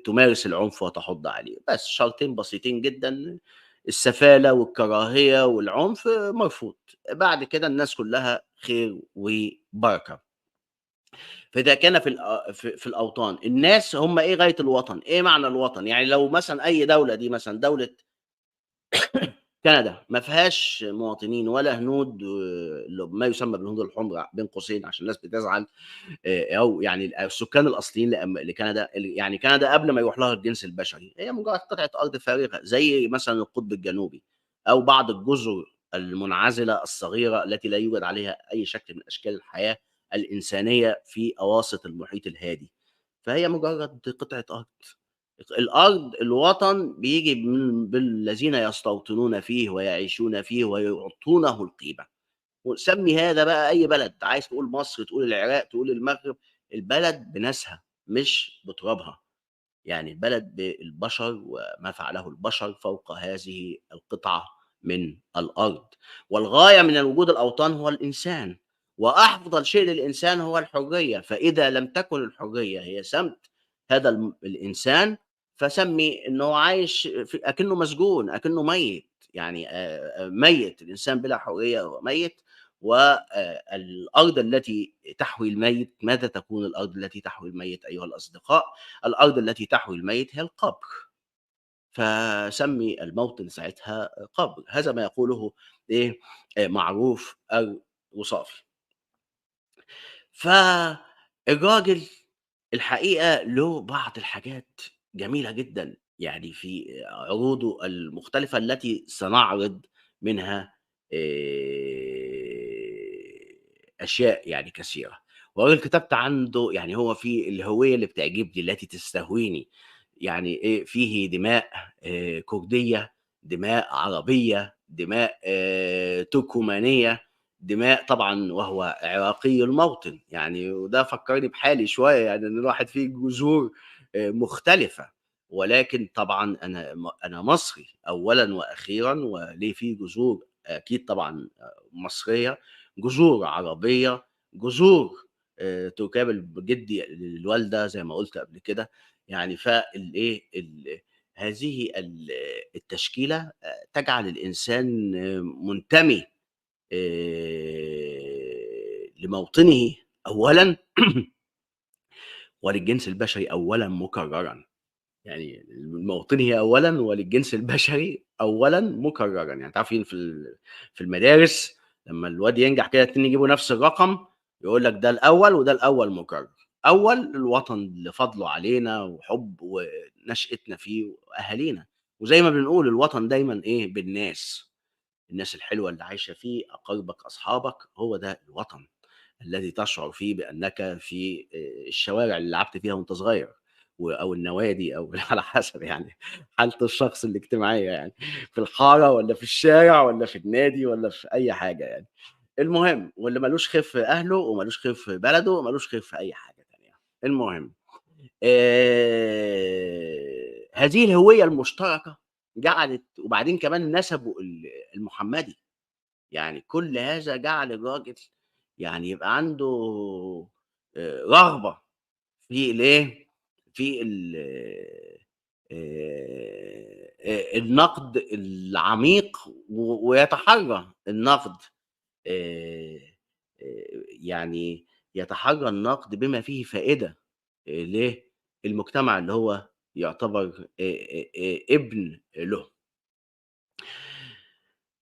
تمارس العنف وتحُض عليه، بس شرطين بسيطين جدًا، السفالة والكراهية والعنف مرفوض، بعد كده الناس كلها خير وبركة. فإذا كان في الأوطان، الناس هم إيه غاية الوطن؟ إيه معنى الوطن؟ يعني لو مثلًا أي دولة دي مثلًا دولة كندا ما فيهاش مواطنين ولا هنود اللي ما يسمى بالهنود الحمر بين قوسين عشان الناس بتزعل، أو يعني السكان الأصليين لكندا يعني كندا قبل ما يروح لها الجنس البشري، هي مجرد قطعة أرض فارغة زي مثلًا القطب الجنوبي أو بعض الجزر المنعزلة الصغيرة التي لا يوجد عليها أي شكل من أشكال الحياة الإنسانية في أواسط المحيط الهادي، فهي مجرد قطعة أرض. الأرض الوطن بييجي بالذين يستوطنون فيه ويعيشون فيه ويعطونه القيمة. وسمي هذا بقى أي بلد، عايز تقول مصر، تقول العراق، تقول المغرب، البلد بناسها مش بترابها، يعني البلد بالبشر وما فعله البشر فوق هذه القطعة من الأرض. والغاية من وجود الأوطان هو الإنسان، وأفضل شيء للإنسان هو الحرية، فإذا لم تكن الحرية هي سمت هذا الإنسان، فسمي إنه عايش أكنه مسجون، أكنه ميت، يعني ميت، الإنسان بلا حرية هو ميت. والأرض التي تحوي الميت، ماذا تكون الأرض التي تحوي الميت أيها الأصدقاء؟ الأرض التي تحوي الميت هي القبر، فسمي الموطن ساعتها قبر. هذا ما يقوله إيه معروف الوصافي. فالراجل الحقيقة له بعض الحاجات جميلة جدًا، يعني في عروضه المختلفة التي سنعرض منها أشياء يعني كثيرة. والراجل كتبت عنده يعني هو في الهوية اللي بتعجبني التي تستهويني، يعني إيه فيه دماء كردية، دماء عربية، دماء تركمانية، دماء طبعًا وهو عراقي الموطن، يعني وده فكّرني بحالي شوية، يعني إن الواحد فيه جذور مختلفة، ولكن طبعًا أنا مصري أولًا وأخيرًا، وليه فيه جذور أكيد طبعًا مصرية، جذور عربية، جذور تركية جدي للوالدة زي ما قُلت قبل كده، يعني فالإيه هذه التشكيلة تجعل الإنسان منتمي لموطنه أولًا وللجنس البشري أولًا مكررًا، يعني لموطنه أولًا وللجنس البشري أولًا مكررًا، يعني أنتم عارفين في المدارس لمّا الواد ينجح كده الاتنين يجيبوا نفس الرقم، يقول لك ده الأول وده الأول مكرر. أول الوطن لفضله علينا وحُب ونشأتنا فيه وأهالينا، وزي ما بنقول الوطن دايمًا إيه بالناس. الناس الحلوة اللي عايشة فيه، أقاربك، أصحابك، هو ده الوطن الذي تشعر فيه بأنك في الشوارع اللي لعبت فيها وأنت صغير، أو النوادي أو على حسب يعني حالة الشخص الاجتماعية يعني، في الحارة والّا في الشارع والّا في النادي والّا في أي حاجة يعني. المهم واللي ما لوش خير في أهله وما لوش خير في بلده وما لوش خير في أي حاجة تانية. المهم هذه الهوية المشتركة جعلت وبعدين كمان نسبوا المحمدي. يعني كل هذا جعل الراجل يعني يبقى عنده رغبة في الإيه، في النقد العميق ويتحرّى النقد آآ يعني يتحرّى النقد بما فيه فائدة للمجتمع اللي هو يعتبر ابن له.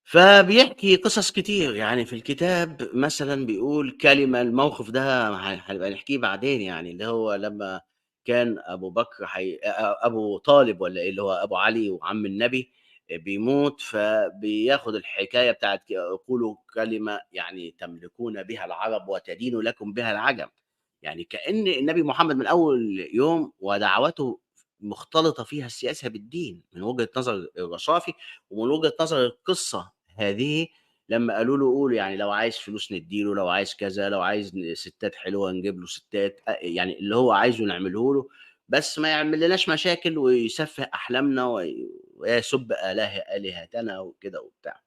فبيحكي قصص كتير، يعني في الكتاب مثلًا بيقول كلمة الموقف ده هنبقى نحكيه بعدين يعني، اللي هو لمّا كان أبو بكر أبو طالب والّا إيه، اللي هو أبو علي وعم النبي بيموت، فبياخد الحكاية بتاعة قولوا كلمة يعني تملكون بها العرب وتدين لكم بها العجم، يعني كأن النبي محمد من أول يوم ودعوته مختلطة فيها السياسة بالدين، من وجهة نظر الرشافي ومن وجهة نظر القصة هذه لمّا قالوا له قُل يعني لو عايز فلوس ندّي له، لو عايز كذا، لو عايز ستات حلوة نجيب له ستات، يعني اللي هو عايزه نعمله له، بس ما يعمل لناش مشاكل ويسفّه أحلامنا ويسُب آلهتنا وكده وبتاع.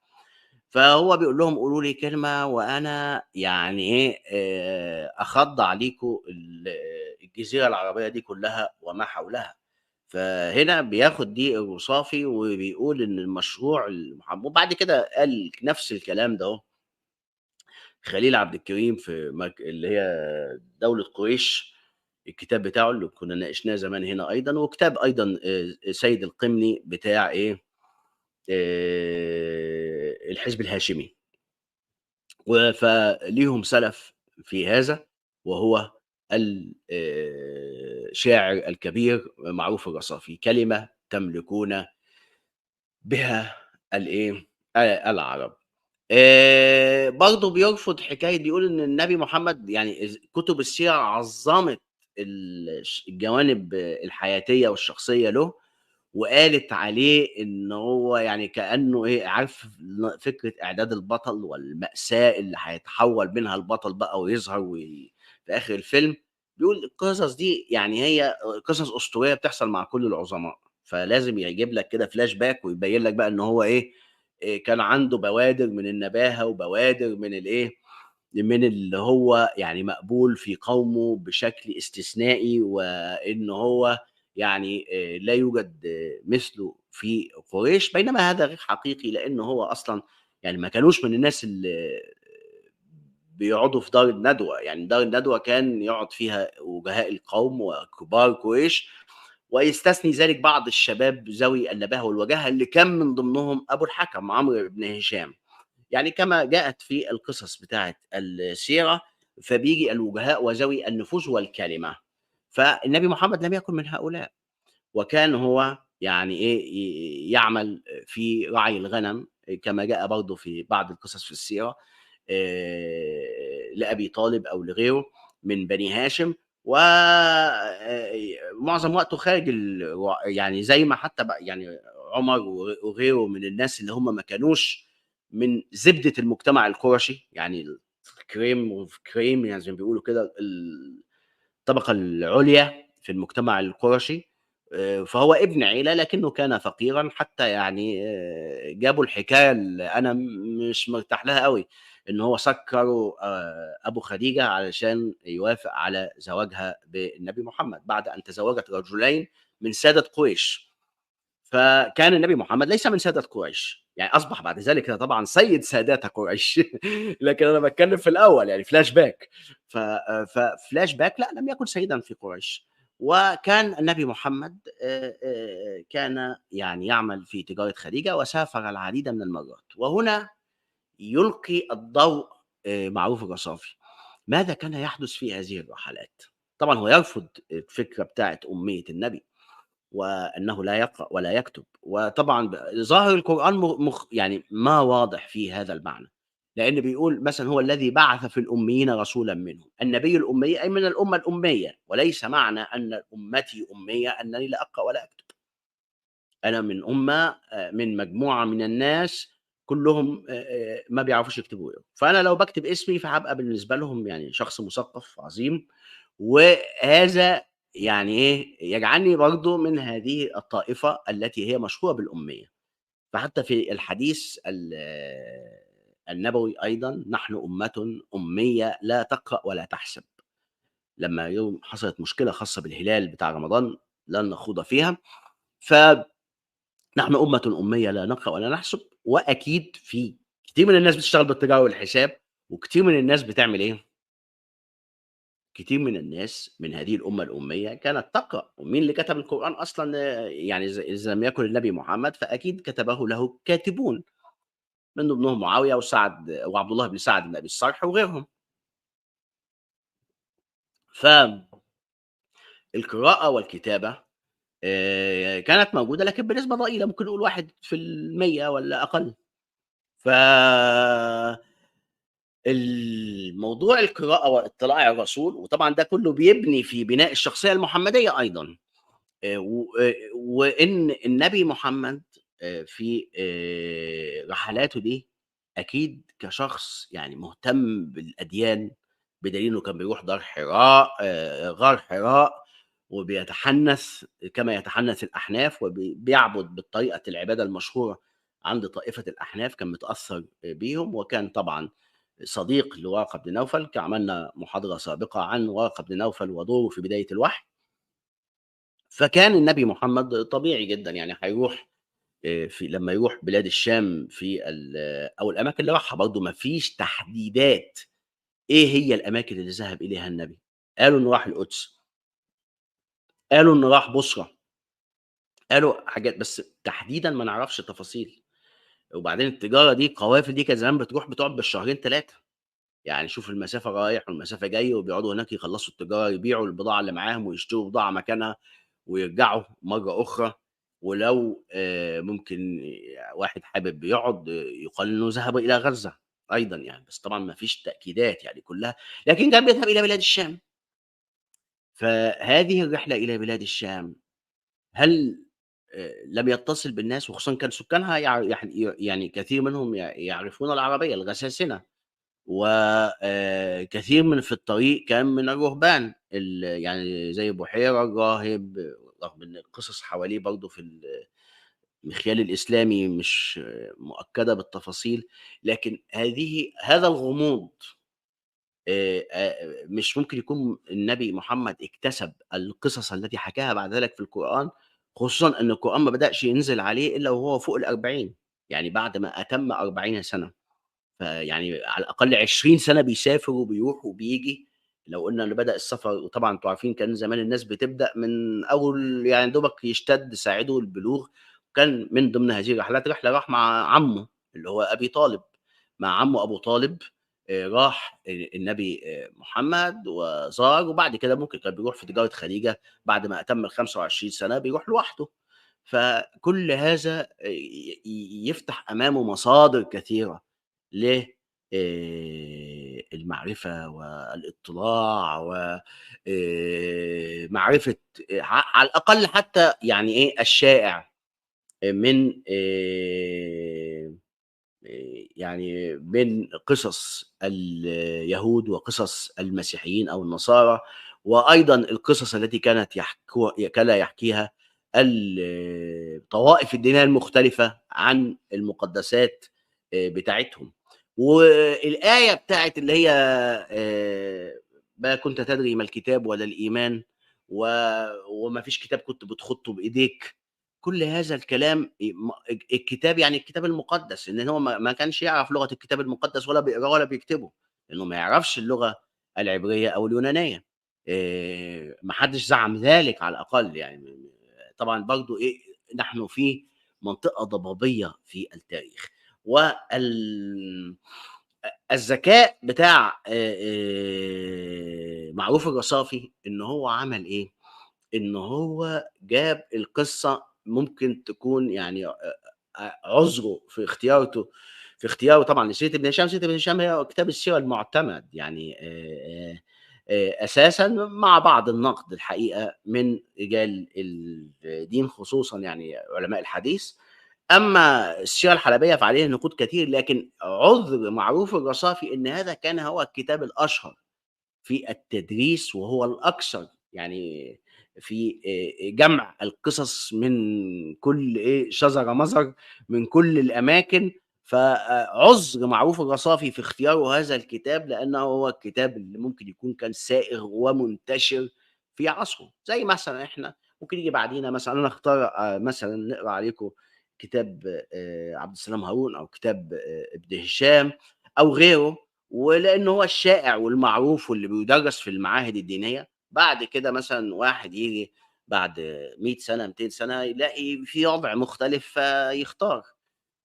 فهو بيقول لهم قولوا لي كلمة وأنا يعني إيه، أخضّ عليكم الجزيرة العربية دي كلّها وما حولها. فهنا بياخد دي الوصافي وبيقول إن المشروع وبعد كده قال نفس الكلام ده أهو خليل عبد الكريم في اللي هي دولة قريش، الكتاب بتاعه اللي كنا ناقشناه زمان هنا أيضًا، وكتاب أيضًا سيد القمني بتاع إيه، الحزب الهاشمي. فليهم سَلَف في هذا، وهو الشاعر الكبير معروف الرصافي، كلمة تملكون بها الإيه، العرب. برضه بيرفض حكاية بيقول إن النبي محمد يعني كُتب السيرة عظّمت الجوانب الحياتية والشخصية له، وقالت عليه إن هو يعني كأنه إيه، عارف فكرة إعداد البطل والمأساة اللي هيتحوّل منها البطل بقى ويظهر في آخر الفيلم، بيقول القصص دي يعني هي قصص أسطورية بتحصل مع كل العظماء، فلازم يجيب لك كده flashback ويبيّن لك بقى إن هو إيه، كان عنده بوادر من النباهة وبوادر من الإيه، من اللي هو يعني مقبول في قومه بشكل استثنائي، وإن هو يعني لا يوجد مثله في قريش، بينما هذا غير حقيقي لأنه هو أصلًا يعني ما كانوش من الناس اللي بيقعدوا في دار الندوة، يعني دار الندوة كان يقعد فيها وجهاء القوم وكبار قريش، ويستثني ذلك بعض الشباب ذوي النباهة والوجاهة اللي كان من ضمنهم أبو الحكم عمرو بن هشام. يعني كما جاءت في القصص بتاعة السيرة، فبييجي الوجهاء وذوي النفوذ والكلمة، فالنبي محمد لم يكن من هؤلاء، وكان هو يعني إيه، يعمل في رعي الغنم كما جاء برضه في بعض القصص في السيرة لأبي طالب أو لغيره من بني هاشم، و معظم وقته خارج يعني زي ما حتى يعني عمر وغيره من الناس اللي هم ما كانوش من زبدة المجتمع القرشي، يعني الكريم of cream يعني زي ما بيقولوا كده الطبقة العُليا في المجتمع القُرشي، فهو ابن عيلة لكنه كان فقيرًا حتى يعني جابوا الحكاية اللي أنا مش مرتاح لها أوي، إن هو سكّروا أبو خديجة علشان يوافق على زواجها بالنبي محمد، بعد أن تزوّجت رجلين من سادة قريش. فكان النبي محمد ليس من سادة قريش، يعني أصبح بعد ذلك طبعًا سيد سادات قريش لكن أنا باتكلم في الأول يعني flashback فflashback لأ، لم يكن سيدًا في قريش، وكان النبي محمد كان يعني يعمل في تجارة خديجة وسافر العديد من المرات، وهنا يلقي الضوء معروف الرصافي، ماذا كان يحدث في هذه الرحلات؟ طبعًا هو يرفض الفكرة بتاعة أمية النبي. وأنه لا يقرأ ولا يكتب، وطبعًا ظاهر القرآن يعني ما واضح فيه هذا المعنى، لأن بيقول مثلًا هو الذي بعث في الأميين رسولًا منهم، النبي الأمي أي من الأمة الأمية، وليس معنى أن أمتي أمية أنني لا أقرأ ولا أكتب، أنا من أمة من مجموعة من الناس كلّهم ما بيعرفوش يكتبوا ويقروا، فأنا لو باكتب اسمي فهابقى بالنسبة لهم يعني شخص مثقف عظيم، وهذا يعني إيه، يجعلني برضه من هذه الطائفة التي هي مشهورة بالأمية، فحتى في الحديث النبوي أيضًا نحن أمة أمية لا تقرأ ولا تحسب، لمّا حصلت مشكلة خاصة بالهلال بتاع رمضان لن نخوض فيها، فنحن أمة أمية لا نقرأ ولا نحسب، وأكيد في كتير من الناس بتشتغل بالتجارة والحساب، وكتير من الناس بتعمل إيه، كتير من الناس من هذه الأمة الأمية كانت تقرأ، ومين اللي كتب القرآن أصلًا يعني إذا لم يكن النبي محمد فأكيد كتبه له كاتبون، من ضمنهم معاوية وعبد الله بن سعد بن أبي الصرح وغيرهم. فالقراءة والكتابة كانت موجودة لكن بنسبة ضئيلة، ممكن نقول 1% والّا أقل. ف الموضوع القراءة واطلاع الرسول، وطبعًا ده كله بيبني في بناء الشخصية المحمدية أيضًا. وإن النبي محمد في رحلاته دي أكيد كشخص يعني مهتم بالأديان، بدليل إنه كان بيروح دار حراء غار حراء وبيتحنّث كما يتحنّث الأحناف بيعبد بالطريقة العبادة المشهورة عند طائفة الأحناف، كان متأثّر بيهم، وكان طبعًا صديق لورقة بن نوفل، عملنا محاضرة سابقة عن ورقة بن نوفل ودوره في بداية الوحي. فكان النبي محمد طبيعي جدًا يعني هيروح لمّا يروح بلاد الشام في أو الأماكن اللي راحها برضه ما فيش تحديدات إيه هي الأماكن اللي ذهب إليها النبي، قالوا إنه راح القدس، قالوا إنه راح بُصرة، قالوا حاجات بس تحديدًا ما نعرفش تفاصيل. وبعدين التجارة دي القوافل دي كانت زمان بتقعد بالشهرين 3. يعني شوف المسافة رايح والمسافة جاي وبيقعدوا هناك يخلّصوا التجارة، يبيعوا البضاعة اللي معاهم ويشتروا بضاعة مكانها ويرجعوا مرّة أخرى، ولو ممكن واحد حابب يقعد يُقال إنه ذهب إلى غزة أيضًا يعني، بس طبعًا ما فيش تأكيدات يعني كلّها، لكن كان بيذهب إلى بلاد الشام. فهذه الرحلة إلى بلاد الشام هل لم يتصل بالناس وخصوصًا كان سكانها يعني كثير منهم يعرفون العربية، الغساسنة. و كثير في الطريق كان من الرهبان يعني زي بحيرة الراهب، رغم إن القصص حواليه برضه المخيال الإسلامي مش مؤكدة بالتفاصيل، لكن هذا الغموض مش ممكن يكون النبي محمد اكتسب القصص التي حكاها بعد ذلك في القرآن، خصوصًا إن القرآن ما بدأش ينزل عليه إلا وهو فوق ال40 يعني بعد ما أتم 40 سنة. فيعني على الأقل 20 سَنة بيسافر وبيروح وبييجي، لو قُلنا إن بدأ السفر وطبعًا أنتم عارفين كان زمان الناس بتبدأ من أول يعني دوبك يشتد ساعده البلوغ، وكان من ضمن هذه الرحلات رحلة راح مع عمه اللي هو أبي طالب، مع عمه أبو طالب راح النبي محمد وزار، وبعد كده ممكن كان بيروح في تجارة خديجة بعد ما أتم ال25 سَنة بيروح لوحده. فكل هذا يفتح أمامه مصادر كثيرة ل المعرفة والاطلاع معرفة على الأقل حتى يعني إيه الشائع من يعني من قصص اليهود وقصص المسيحيين أو النصارى، وأيضًا القصص التي كان يحكيها الطوائف الدينية المختلفة عن المقدسات بتاعتهم. والآية بتاعة اللي هي ما كنت تدري ما الكتاب ولا الإيمان و وما فيش كتاب كنت بتخطه بإيديك. كل هذا الكلام الكتاب يعني الكتاب المقدس، إن هو ما كانش يعرف لغة الكتاب المقدس ولا بيقراه ولا بيكتبه، لأنه ما يعرفش اللغة العبرية أو اليونانية. ما حدش زعم ذلك على الأقل يعني. طبعًا برضه إيه، نحن في منطقة ضبابية في التاريخ. الذكاء بتاع معروف الرصافي إن هو عمل إيه، إن هو جاب القصة ممكن تكون يعني عذره في اختياره طبعًا لسيرة ابن هشام. سيرة ابن هشام هي كتاب السيرة المُعتمد، يعني أساسًا مع بعض النقد الحقيقة من رجال الدين خصوصًا يعني علماء الحديث. أمّا السيرة الحلبية فعليها نقود كتير، لكن عُذر معروف الرصافي إن هذا كان هو الكتاب الأشهر في التدريس وهو الأكثر يعني في جمع القصص من كل إيه، شذر مَذر من كل الأماكن. عُذر معروف الرصافي في اختياره هذا الكتاب، لأنه هو الكتاب اللي ممكن يكون كان سائغ ومنتشر في عصره. زي مثلًا إحنا ممكن ييجي بعدينا مثلًا أنا أختار مثلًا نقرا عليكم كتاب عبد السلام هارون أو كتاب ابن هشام أو غيره، ولإن هو الشائع والمعروف واللي بيُدرّس في المعاهد الدينية. بعد كده مثلًا واحد ييجي بعد 100 سنة، 200 سنة يلاقي في وضع مختلف فيختار،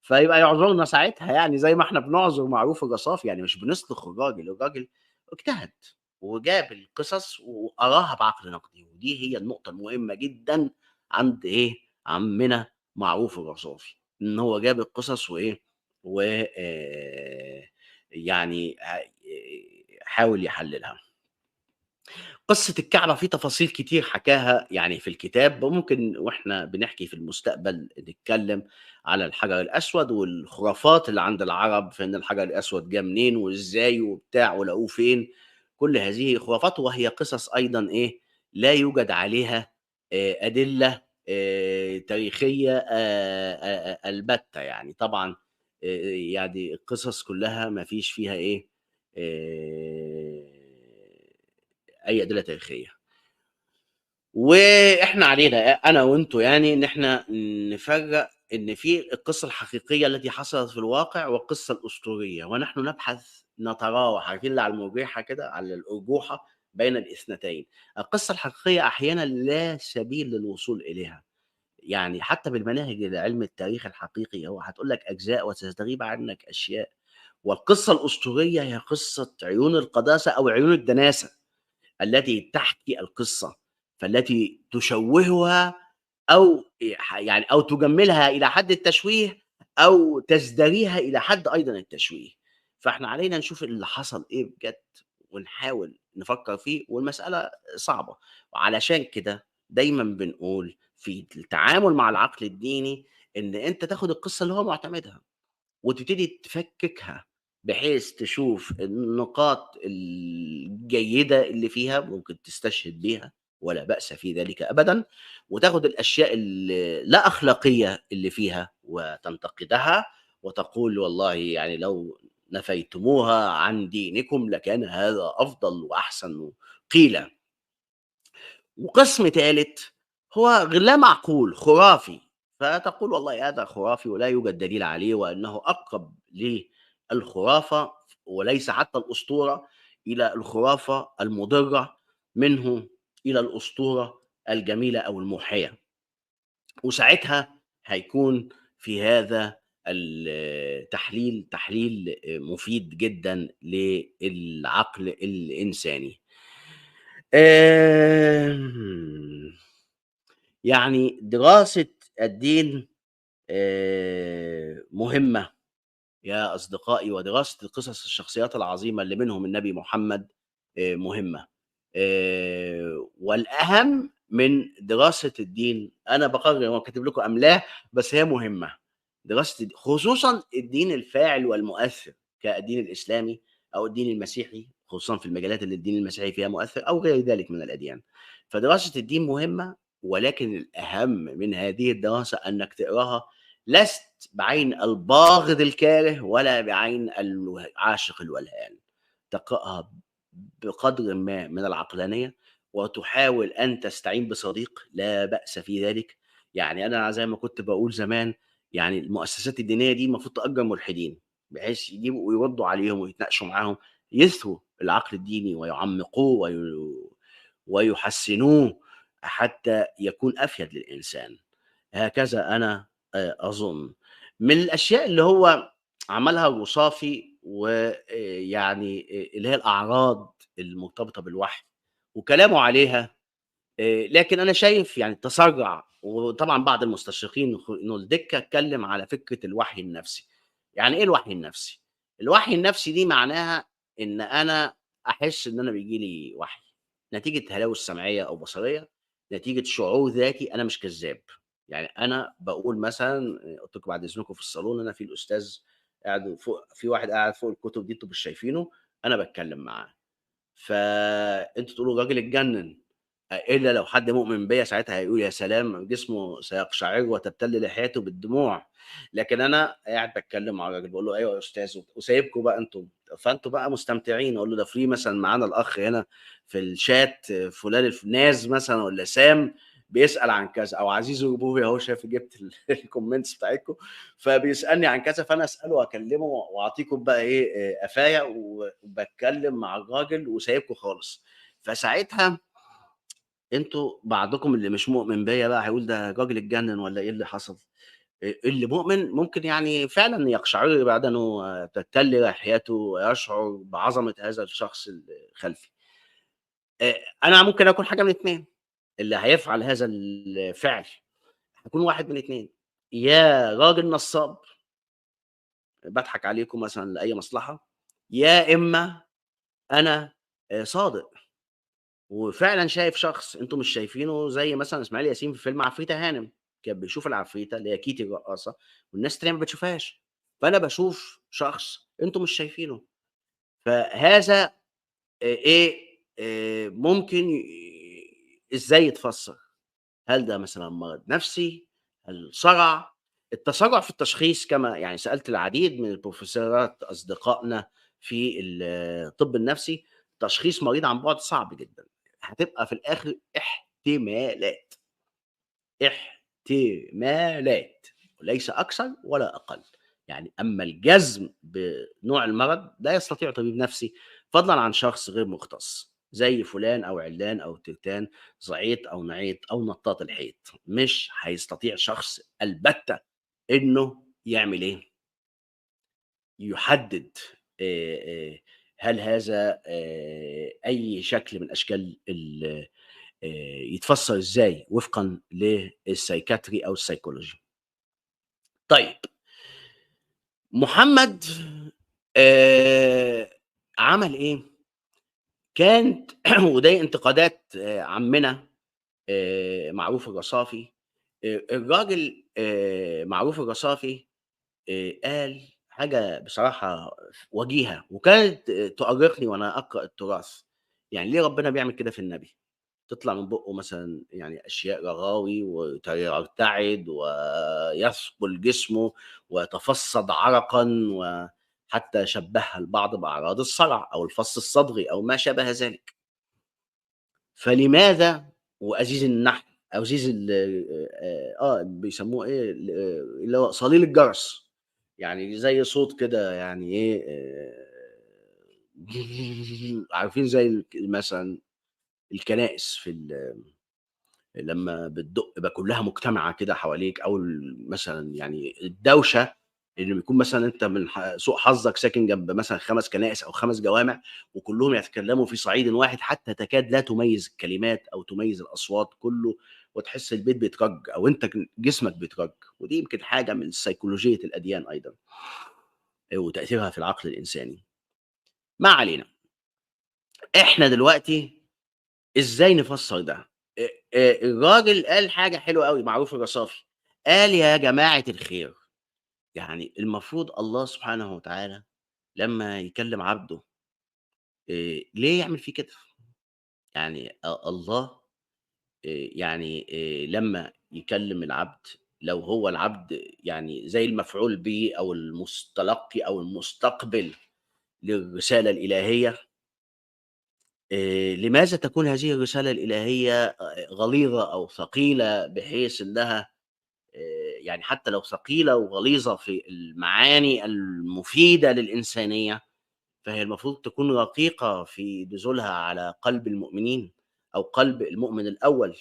فيبقى يعذرنا ساعتها يعني زي ما إحنا بنعذر معروف الرصافي، يعني مش بنسلخ الراجل، الراجل اجتهد وجاب القصص وقراها بعقل نقدي، ودي هي النقطة المهمة جدًا عند إيه، عمنا معروف الرصافي، إن هو جاب القصص وإيه، و يعني حاول يحللها. قصة الكعبة في تفاصيل كتير حكاها يعني في الكتاب، وممكن وإحنا بنحكي في المستقبل نتكلم على الحجر الأسود والخرافات اللي عند العرب في إن الحجر الأسود جه منين وإزاي وبتاع ولقوه فين. كل هذه خرافات وهي قصص أيضًا إيه، لا يوجد عليها أدلة تاريخية البتة يعني. طبعًا يعني القصص كلها ما فيش فيها إيه، أي أدلة تاريخية. وإحنا علينا أنا وأنتم يعني إن إحنا نفرّق إن في القصة الحقيقية التي حصلت في الواقع والقصة الأسطورية، ونحن نبحث نتراوح عارفين اللي على المُرجحة كده، على الأرجوحة بين الإثنتين. القصة الحقيقية أحيانًا لا سبيل للوصول إليها، يعني حتى بالمناهج العلم التاريخ الحقيقي هو هتقول لك أجزاء وستغيب عنك أشياء، والقصة الأسطورية هي قصة عيون القداسة أو عيون الدناسة. التي تحكي القصة، فالتي تشوّهها أو يعني أو تجمّلها إلى حد التشويه أو تزدريها إلى حد أيضًا التشويه. فإحنا علينا نشوف اللي حصل إيه بجد ونحاول نفكّر فيه والمسألة صعبة، وعلشان كده دايمًا بنقول في التعامل مع العقل الديني إن أنت تاخد القصة اللي هو معتمدها. وتبتدي تفكّكها، بحيث تشوف النقاط الجيدة اللي فيها ممكن تستشهد بيها ولا بأس في ذلك أبدًا، وتاخد الأشياء لا أخلاقية اللي فيها وتنتقدها وتقول والله يعني لو نفيتموها عن دينكم لكان هذا أفضل وأحسن قيل. وقسم تالت هو لا معقول، خرافي، فتقول والله هذا خرافي ولا يوجد دليل عليه وأنه أقرب للخرافة وليس حتى الأسطورة إلى الخرافة المضرة منه إلى الأسطورة الجميلة أو الموحية، وساعتها هيكون في هذا تحليل مفيد جدًا للعقل الإنساني. آمم يعني دراسة الدين مهمة يا أصدقائي، ودراسة قصص الشخصيات العظيمة اللي منهم النبي محمد مهمة. والأهم من دراسة الدين أنا باقرر هو كاتب لكم أم لا، بس هي مهمة. دراسة خصوصًا الدين الفاعل والمؤثر كالدين الإسلامي أو الدين المسيحي، خصوصًا في المجالات اللي الدين المسيحي فيها مؤثر أو غير ذلك من الأديان. فدراسة الدين مهمة، ولكن الأهم من هذه الدراسة أنك تقراها لست بعين الباغض الكاره ولا بعين عاشق الولهان. تقرأها بقدر ما من العقلانية وتحاول أن تستعين بصديق لا بأس في ذلك. يعني أنا زي ما كنت باقول زمان يعني المؤسسات الدينية دي المفروض تأجر ملحدين بحيث يجيبوا ويردوا عليهم ويتناقشوا معاهم، يثروا العقل الديني ويعمقوه ويحسنوه حتى يكون أفيد للإنسان. هكذا أنا أظن. من الأشياء اللي هو عملها الوصافي ويعني اللي هي الأعراض المرتبطة بالوحي وكلامه عليها، لكن أنا شايف يعني تسرّع، وطبعًا بعض المستشرقين إنه الدِكّة اتكلّم على فكرة الوحي النفسي. يعني إيه الوحي النفسي؟ الوحي النفسي دي معناها إن أنا أحس إن أنا بييجي لي وحي، نتيجة هلاوس سمعية أو بصرية، نتيجة شعور ذاتي أنا مش كذّاب. يعني أنا باقول مثلًا قُلت لكم بعد إذنكم في الصالون أنا في الأستاذ قاعد فوق، في واحد قاعد فوق الكتب دي أنتم مش شايفينه، أنا باتكلّم معاه. فأنتم تقولوا الراجل اتجنن، إلا لو حد مؤمن بيّا ساعتها هيقول يا سلام جسمه سيقشعر وتبتل لحيته بالدموع. لكن أنا قاعد باتكلم مع الراجل باقول له: "أيوه يا أستاذ." وسايبكم بقى أنتم، فأنتم بقى مستمتعين. أقول له ده في مثلًا معانا الأخ هنا في الchat فلان ناز مثلًا والّا سام بيسأل عن كذا، أو عزيز ربوبي أهو شايف جبت الcomments بتاعتكم، فبيسألني عن كذا، فأنا أسأله وأكلمه وأعطيكم بقى إيه قفايا وباتكلم مع الراجل وسايبكم خالص. فساعتها أنتم بعضكم اللي مش مؤمن بيّا بقى هيقول ده الراجل اتجنن والّا إيه اللي حصل؟ اللي مؤمن ممكن يعني فعلًا يقشعر بدنه وتبتل لحيته ويشعر بعظمة هذا الشخص الخلفي. أنا ممكن أكون حاجة من 2، اللي هيفعل هذا الفعل هاكون واحد من 2، يا راجل نصّاب باضحك عليكم مثلًا لأي مصلحة، يا إما أنا صادق وفعلًا شايف شخص أنتم مش شايفينه، زي مثلًا إسماعيل ياسين في فيلم عفريتة هانم، كان بيشوف العفريتة اللي هي كيتي الرقاصة والناس التانية ما بتشوفهاش، فأنا باشوف شخص أنتم مش شايفينه. فهذا إيه، ممكن إزاي يتفسّر؟ هل ده مثلًا مرض نفسي؟ هل صرع؟ التسرع في التشخيص كما يعني سألت العديد من البروفيسورات أصدقائنا في الطب النفسي، تشخيص مريض عن بُعد صعب جدًا، هتبقى في الآخر احتمالات، احتمالات وليس أكثر ولا أقل. يعني أما الجزم بنوع المرض لا يستطيع طبيب نفسي فضلا عن شخص غير مختص زي فلان أو علان أو تلتان، زعيط أو نعيط أو نطاط الحيط. مش هيستطيع شخص البتة إنه يعمل إيه؟ يحدد آآ هل هذا أي شكل من أشكال يتفسّر إزاي وفقًا للسايكاتري أو السيكولوجي. طيب، محمد آآ عمل إيه؟ كانت ودي انتقادات عمنا معروف الرصافي. الراجل معروف الرصافي قال حاجة بصراحة وجيهة، وكانت تؤرقني وأنا أقرأ التراث. يعني ليه ربنا بيعمل كده في النبي؟ تطلع من بُقّه مثلًا يعني أشياء رغاوي يرتعد ويثقل جسمه ويتفصّد عرقًا، وحتى شبّهها البعض بأعراض الصرع أو الفص الصدغي أو ما شابه ذلك. فلماذا وأزيز النحل أو أزيز بيسموه إيه اللي هو صليل الجرس، يعني زي صوت كده يعني إيه عارفين زي مثلًا الكنائس في لمّا بتدُق يبقى كلّها مجتمعة كده حواليك، أو مثلًا يعني الدوشة اللي بيكون مثلًا أنت من سوء حظك ساكن جنب مثلًا 5 كنائس أو 5 جوامع، وكلّهم يتكلّموا في صعيدٍ واحد حتى تكاد لا تميّز الكلمات أو تميّز الأصوات كلّه، وتحس البيت بيترج أو أنت جسمك بيترج. ودي يمكن حاجة من سيكولوجية الأديان أيضًا وتأثيرها في العقل الإنساني. ما علينا. إحنا دلوقتي إزاي نفسّر ده؟ الراجل قال حاجة حلوة أوي معروف الرصافي، قال: "يا جماعة الخير." يعني المفروض الله سبحانه وتعالى لمّا يكلّم عبده ليه يعمل فيه كده؟ يعني الله يعني لمّا يكلّم العبد، لو هو العبد يعني زي المفعول به أو المستلقي أو المستقبل للرسالة الإلهية، لماذا تكون هذه الرسالة الإلهية غليظة أو ثقيلة بحيث إنها يعني حتى لو ثقيلة وغليظة في المعاني المفيدة للإنسانية، فهي المفروض تكون رقيقة في نزولها على قلب المؤمنين أو قلب المؤمن الأول،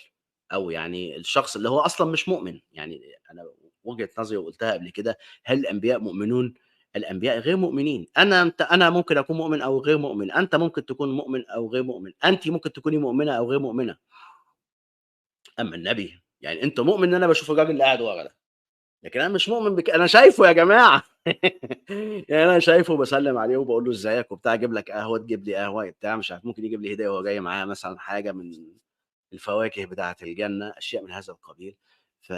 أو يعني الشخص اللي هو أصلًا مش مؤمن. يعني أنا وجهة نظري وقُلتها قبل كده: هل الأنبياء مؤمنون؟ الأنبياء غير مؤمنين. أنا ممكن أكون مؤمن أو غير مؤمن، أنت ممكن تكون مؤمن أو غير مؤمن، أنتِ ممكن تكوني مؤمنة أو غير مؤمنة. أمّا النبي، يعني أنت مؤمن إن أنا باشوف الراجل اللي قاعد ورا ده، لكن أنا مش مؤمن أنا شايفه يا جماعة. يعني أنا شايفه وباسلِّم عليه وباقول له إزيك وبتاع، أجيب لك قهوة، تجيب لي قهوة بتاع مش عارف، ممكن يجيب لي هدية وهو جاي معاه مثلًا حاجة من الفواكه بتاعة الجنة، أشياء من هذا القبيل. ف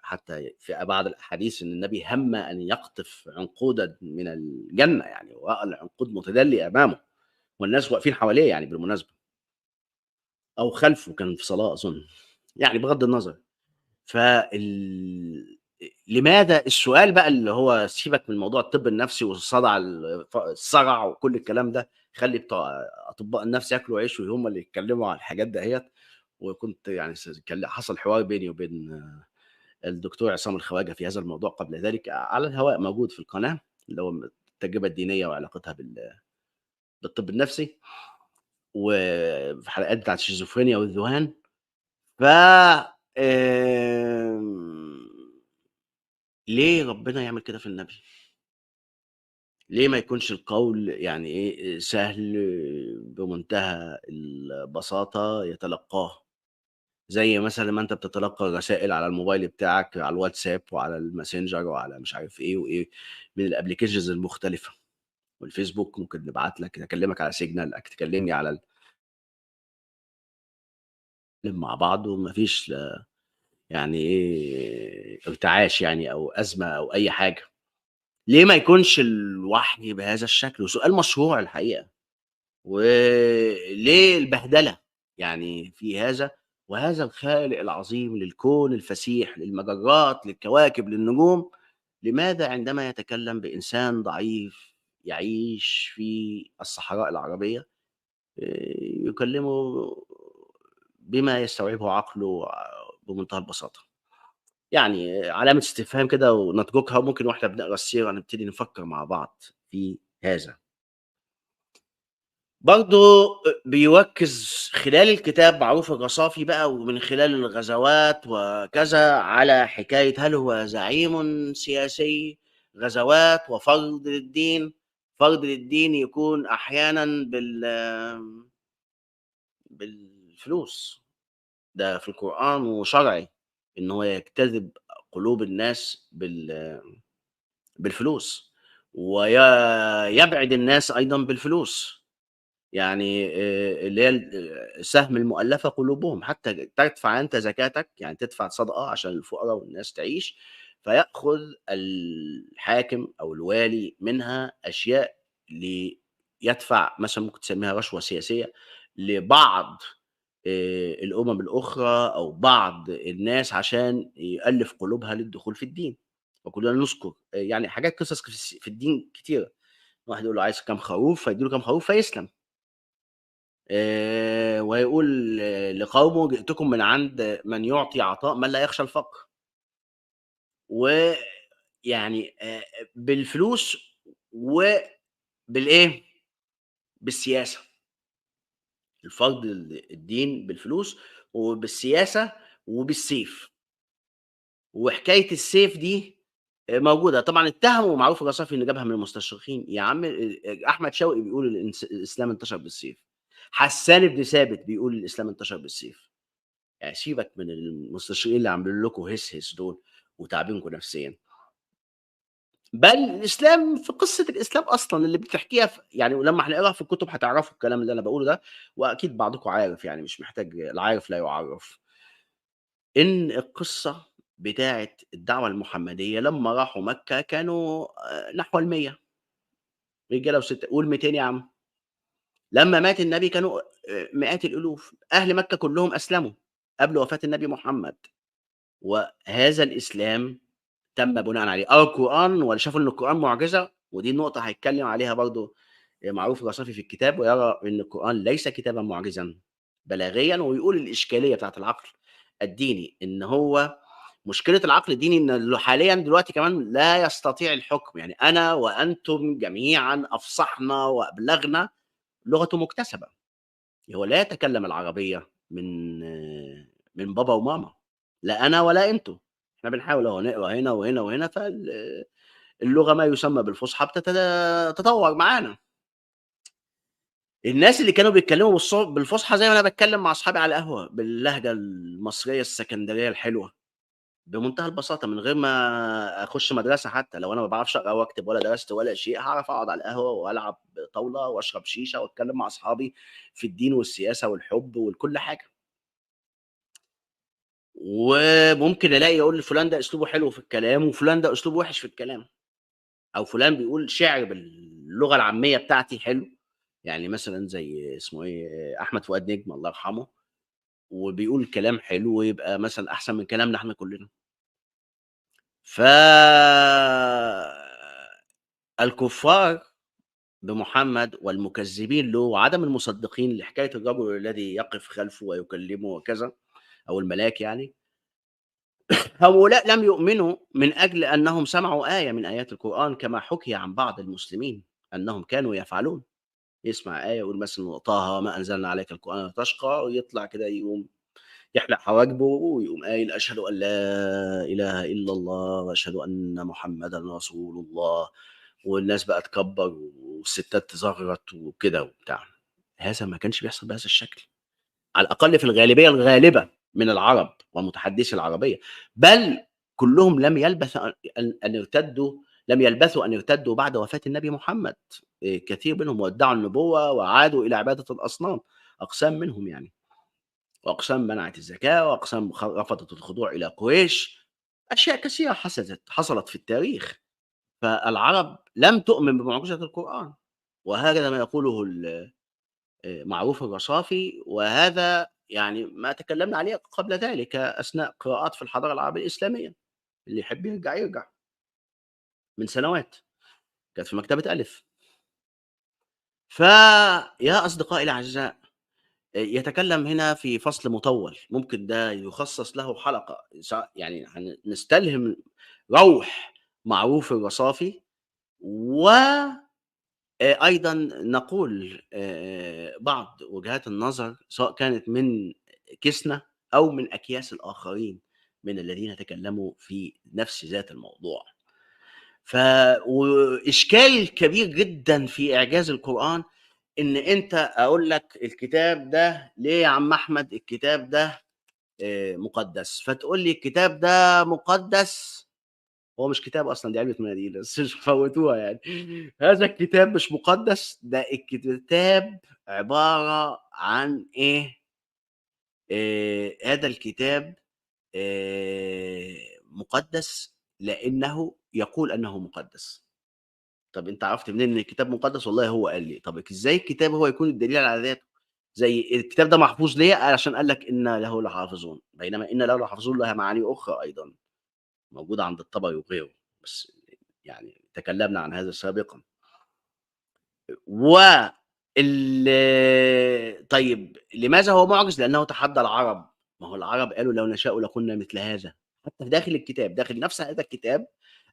حتى في بعض الأحاديث إن النبي هَمّ أن يقطف عنقودًا من الجنة، يعني ورأى العنقود متدلي أمامه والناس واقفين حواليه يعني بالمناسبة، أو خلفه، كان في صلاة أظن، يعني بغض النظر. لماذا السؤال بقى اللي هو سيبك من موضوع الطب النفسي والصدع الصرع وكل الكلام ده، خلّي بتوع أطباء النفس ياكلوا عيش وهم اللي يتكلموا عن الحاجات دهيّة. وكنت يعني كان حصل حوار بيني وبين الدكتور عصام الخواجة في هذا الموضوع قبل ذلك على الهواء، موجود في القناة، اللي هو التجربة الدينية وعلاقتها بالطب النفسي، وفي حلقات بتاعة الشيزوفرينيا والذهان. ف ليه ربنا يعمل كده في النبي؟ ليه ما يكونش القول يعني إيه، سهل بمنتهى البساطة يتلقّاه، زي مثلًا ما أنت بتتلقّى الرسائل على الموبايل بتاعك، على الواتساب وعلى الماسنجر وعلى مش عارف إيه وإيه، من الapplications المختلفة، والفيسبوك ممكن نبعت لك، أكلمك على signal، تكلمني على مع بعض وما فيش يعني إيه ارتعاش يعني أو أزمة أو أي حاجة. ليه ما يكونش الوحي بهذا الشكل؟ وسؤال مشروع الحقيقة. وليه البهدلة يعني في هذا، وهذا الخالق العظيم للكون الفسيح، للمجرات، للكواكب، للنجوم، لماذا عندما يتكلم بإنسان ضعيف يعيش في الصحراء العربية يكلمه بما يستوعبه عقله بمنتهى البساطة. يعني علامة استفهام كده ونتركها، وممكن وإحنا بنقرا السيرة نبتدي نفكر مع بعض في هذا. برضه بيركّز خلال الكتاب معروف الرصافي بقى ومن خلال الغزوات وكذا على حكاية هل هو زعيم سياسي، غزوات وفرض للدين. فرض للدين يكون أحيانًا بالفلوس، ده في القرآن وشرعي، إن هو يجتذب قلوب الناس بالفلوس، يبعد الناس أيضًا بالفلوس. يعني اللي هي سهم المؤلفة قلوبهم، حتى تدفع أنت زكاتك، يعني تدفع صدقة عشان الفقراء والناس تعيش، فيأخذ الحاكم أو الوالي منها أشياء ليدفع، مثلًا ممكن تسميها رشوة سياسية، لبعض الأمم الأخرى أو بعض الناس عشان يألّف قلوبها للدخول في الدين. وكلنا نذكر يعني حاجات قصص في الدين كتيرة. واحد يقول له عايز كام خروف، فيدّي له كام خروف فيسلم. ويقول لقومه جئتكم من عند من يعطي عطاء من لا يخشى الفقر. ويعني بالفلوس وبالإيه، بالسياسة. الفرض الدين بالفلوس وبالسياسة وبالسيف. وحكاية السيف دي موجودة. طبعًا اتهموا معروف الرصافي إنه جابها من المستشرقين. يا عم أحمد شوقي بيقول الإسلام انتشر بالسيف. حسان بن ثابت بيقول الإسلام انتشر بالسيف. يعني سيبك من المستشرقين اللي عاملين لكم هس دول وتاعبينكم نفسيًا. بل الإسلام في قصة الإسلام أصلًا اللي بتحكيها يعني ولمّا هنقراها في الكتب هتعرفوا الكلام اللي أنا باقوله ده، وأكيد بعضكم عارف، يعني مش محتاج، العارف لا يُعرّف. إن القصة بتاعة الدعوة المحمدية لمّا راحوا مكة كانوا نحو ال100 رجالة قُل 200 يا عم. لمّا مات النبي كانوا مئات الألوف. أهل مكة كلّهم أسلموا قبل وفاة النبي محمد. وهذا الإسلام تم بناءً عليه. القرآن واللي شافوا إن القرآن معجزة، ودي النقطة هيتكلم عليها برضه معروف الرصافي في الكتاب، ويرى إن القرآن ليس كتابًا معجزًا بلاغيًا، ويقول الإشكالية بتاعة العقل الديني، إن هو مشكلة العقل الديني إن حاليًا دلوقتي كمان لا يستطيع الحكم. يعني أنا وأنتم جميعًا أفصحنا وأبلغنا، لغته مكتسبة. هو لا يتكلم العربية من بابا وماما، لا أنا ولا أنتم. إحنا بنحاول أهو نقرا هنا وهنا وهنا، اللغة ما يسمى بالفُصحى تتطور معانا. الناس اللي كانوا بيتكلموا بالفُصحى زي ما أنا باتكلم مع أصحابي على القهوة، باللهجة المصرية السكندرية الحلوة، بمنتهى البساطة، من غير ما أخش مدرسة حتى. لو أنا ما باعرفش أقرا وأكتب ولا درست ولا شيء، هاعرف أقعد على القهوة وألعب طاولة وأشرب شيشة وأتكلم مع أصحابي في الدين والسياسة والحب وكل حاجة. وممكن ألاقي أقول لفلان ده أسلوبه حلو في الكلام، وفلان ده أسلوبه وِحِش في الكلام. أو فلان بيقول شعر باللغة العامية بتاعتي حلو. يعني مثلًا زي اسمه إيه، أحمد فؤاد نجم الله يرحمه، وبيقول كلام حلو ويبقى مثلًا أحسن من كلامنا إحنا كلنا. ف الكفار بمحمد والمكذبين له وعدم المصدقين لحكاية الرجل الذي يقف خلفه ويكلمه وكذا، أو الملاك يعني، هؤلاء لم يؤمنوا من أجل أنهم سمعوا آية من آيات القرآن، كما حُكي عن بعض المسلمين أنهم كانوا يفعلون. يسمع آية يقول مثلًا طه ما أنزلنا عليك القرآن لتشقى، ويطلع كده يقوم يحلق حواجبه ويقوم قايل أشهد أن لا إله إلا الله وأشهد أن محمدًا رسول الله، والناس بقى تكبّر والستات تزغرط وكده وبتاع. هذا ما كانش بيحصل بهذا الشكل، على الأقل في الغالبية الغالبة من العرب ومتحدثي العربية. بل كلّهم لم يلبث أن يرتدوا، لم يلبثوا أن يرتدوا بعد وفاة النبي محمد. كثير منهم وادعوا النبوة وعادوا إلى عبادة الأصنام، أقسام منهم يعني. وأقسام منعت الزكاة، وأقسام رفضت الخضوع إلى قريش. أشياء كثيرة حصلت في التاريخ. فالعرب لم تؤمن بمعجزة القرآن. وهكذا ما يقوله معروف الرصافي. وهذا يعني ما تكلمنا عليه قبل ذلك أثناء قراءات في الحضارة العربية الإسلامية. اللي يحب يرجع يرجع من سنوات، كانت في مكتبة ألف. فيا أصدقائي الأعزاء، يتكلم هنا في فصل مطول، ممكن ده يخصص له حلقة يعني نستلهم روح معروف الرصافي، و أيضًا نقول بعض وجهات النظر سواء كانت من كيسنا أو من أكياس الآخرين من الذين تكلموا في نفس ذات الموضوع. ف وإشكال كبير جدًا في إعجاز القرآن إن أنت أقول لك الكتاب ده ليه يا عم أحمد الكتاب ده مُقدّس، فتقول لي الكتاب ده مُقدّس، هو مش كتاب أصلًا دي علبة مناديل بس فوّتوها يعني. هذا الكتاب مش مُقدّس، ده الكتاب عبارة عن إيه، هذا الكتاب مُقدّس لإنه يقول أنه مُقدّس. طب أنت عرفت منين إن الكتاب مُقدّس؟ والله هو قال لي. طب إزاي الكتاب هو يكون الدليل على ذاته؟ زي الكتاب ده محفوظ ليه؟ علشان قال لك إنا له لحافظون، بينما إنا له لحافظون لها معاني أخرى أيضًا، موجودة عند الطبري وغيره، بس يعني تكلمنا عن هذا سابقًا. و طيب لماذا هو مُعجز؟ لأنه تحدى العرب، ما هو العرب قالوا لو نشاء لكنا مثل هذا، حتى داخل الكتاب، داخل نفس هذا الكتاب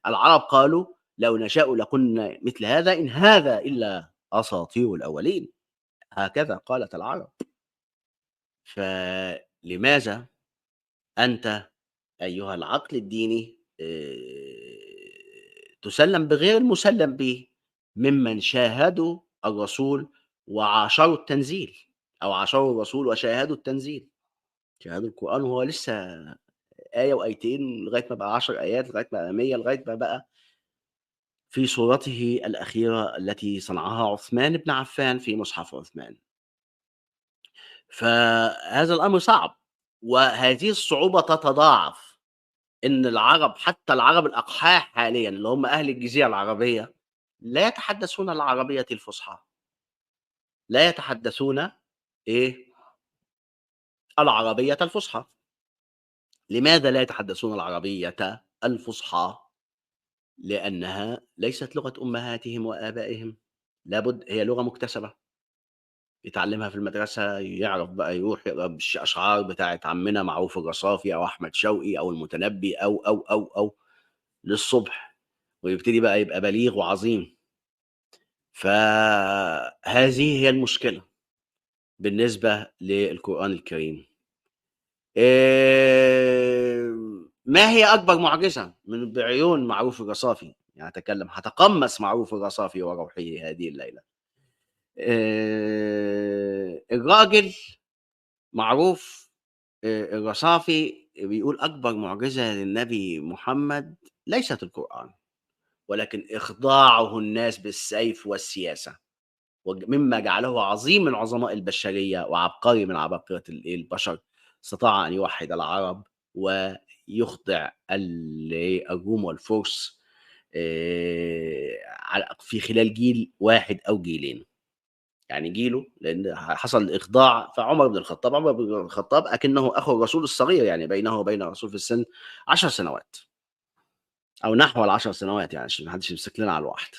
العرب قالوا لو نشاء لكنا مثل هذا إن هذا إلا أساطير الأولين، هكذا قالت العرب. فلماذا أنت أيها العقل الديني تُسلَّم بغير المُسلَّم به ممن شاهدوا الرسول وعاشروا التنزيل، أو عاشروا الرسول وشاهدوا التنزيل، شاهدوا القرآن وهو لسه آية وآيتين لغاية ما بقى 10 آيات، لغاية ما بقى 100، لغاية ما بقى في صورته الأخيرة التي صنعها عثمان بن عفان في مصحف عثمان. فهذا الأمر صعب، وهذه الصعوبة تتضاعف إن العرب، حتى العرب الأقحاح حاليًا اللي هم أهل الجزيرة العربية، لا يتحدثون العربية الفصحى، لا يتحدثون إيه، العربية الفصحى. لماذا لا يتحدثون العربية الفصحى؟ لأنها ليست لغة أمهاتهم وآبائهم، لابد هي لغة مكتسبة، يتعلمها في المدرسة، يعرف بقى يروح يقرا أشعار بتاعة عمنا معروف الرصافي أو أحمد شوقي أو المتنبي أو للصبح، ويبتدي بقى يبقى بليغ وعظيم. فهذه هي المشكلة بالنسبة للقرآن الكريم. ما هي أكبر معجزة من بعيون معروف الرصافي؟ يعني هتقمّص معروف الرصافي وروحه هذه الليلة. الراجل معروف الرصافي بيقول أكبر معجزة للنبي محمد ليست القرآن، ولكن إخضاعه الناس بالسيف والسياسة. مما جعله عظيم من عظماء البشرية وعبقري من عباقرة البشر، استطاع أن يوحد العرب ويخضع الروم والفرس في خلال جيل واحد أو جيلين. يعني جيله لأن حصل إخضاع، فعمر بن الخطاب، أكنه أخو الرسول الصغير، يعني بينه وبين الرسول في السن 10 سنوات أو نحو ال10 سنوات، يعني عشان ما حدش يمسك لنا على الواحد.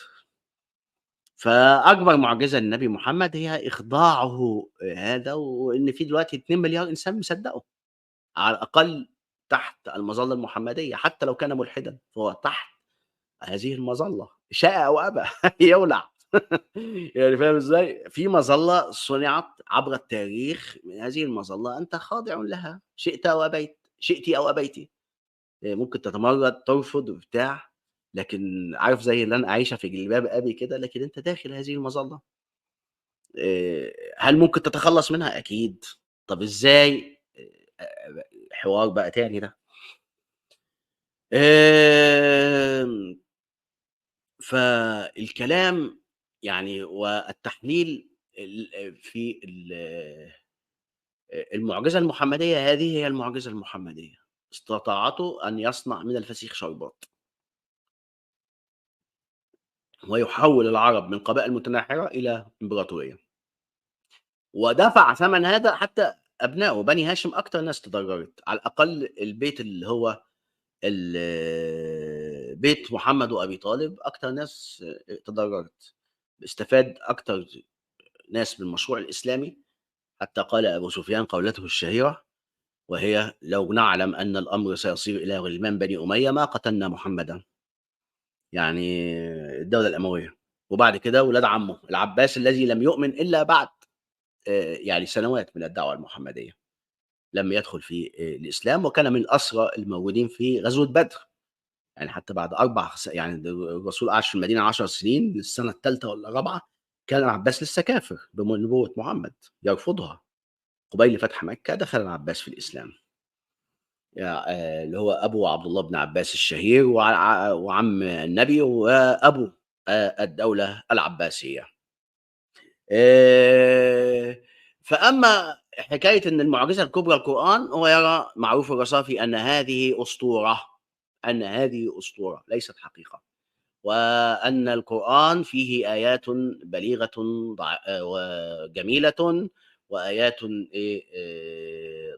فأكبر معجزة للنبي محمد هي إخضاعه هذا، وإن في دلوقتي 2.000.000,000 إنسان مصدّقه، على الأقل تحت المظلة المحمدية، حتى لو كان ملحدًا فهو تحت هذه المظلة، شاء أو أبى يولع. يعني فاهم إزاي؟ في مظلة صُنعت عبر التاريخ، من هذه المظلة أنت خاضع لها، شئت أو أبيت، شئتِ أو أبيتِ. ممكن تتمرد، ترفض وبتاع، لكن عارف زي اللي أنا أعيش في جلباب أبي كده، لكن أنت داخل هذه المظلة. هل ممكن تتخلّص منها؟ أكيد. طب إزاي؟ حوار بقى تاني ده. آمم، فالكلام يعني والتحليل في المعجزة المحمدية، هذه هي المعجزة المحمدية، استطاعته أن يصنع من الفسيخ شربات، ويحوّل العرب من قبائل متناحرة إلى إمبراطورية، ودفع ثمن هذا حتى أبنائه، بني هاشم أكتر ناس تضررت، على الأقل البيت اللي هو بيت محمد وأبي طالب أكتر ناس تضررت، استفاد أكتر ناس من المشروع الإسلامي حتى قال أبو سفيان قولته الشهيرة، وهي: "لو نعلم أن الأمر سيصير إلى غلمان بني أمية ما قتلنا محمدا." يعني الدولة الأموية. وبعد كده ولاد عمه العباس الذي لم يؤمن إلا بعد يعني سنوات من الدعوة المحمدية، لم يدخل في الإسلام، وكان من الأسرى الموجودين في غزوة بدر. يعني حتى بعد يعني الرسول عاش في المدينة 10 سنين، للسنة التالتة والّا الرابعة كان العباس لسه كافر بنبوة محمد، يرفضها. قبيل فتح مكة دخل العباس في الإسلام، اللي هو أبو عبد الله بن عباس الشهير، وعم النبي، وأبو الدولة العباسية. آآ، فأما حكاية إن المعجزة الكبرى القرآن، هو يرى معروف الرصافي أن هذه أسطورة، أن هذه أسطورة ليست حقيقة، وأن القرآن فيه آيات بليغة وجميلة، وآيات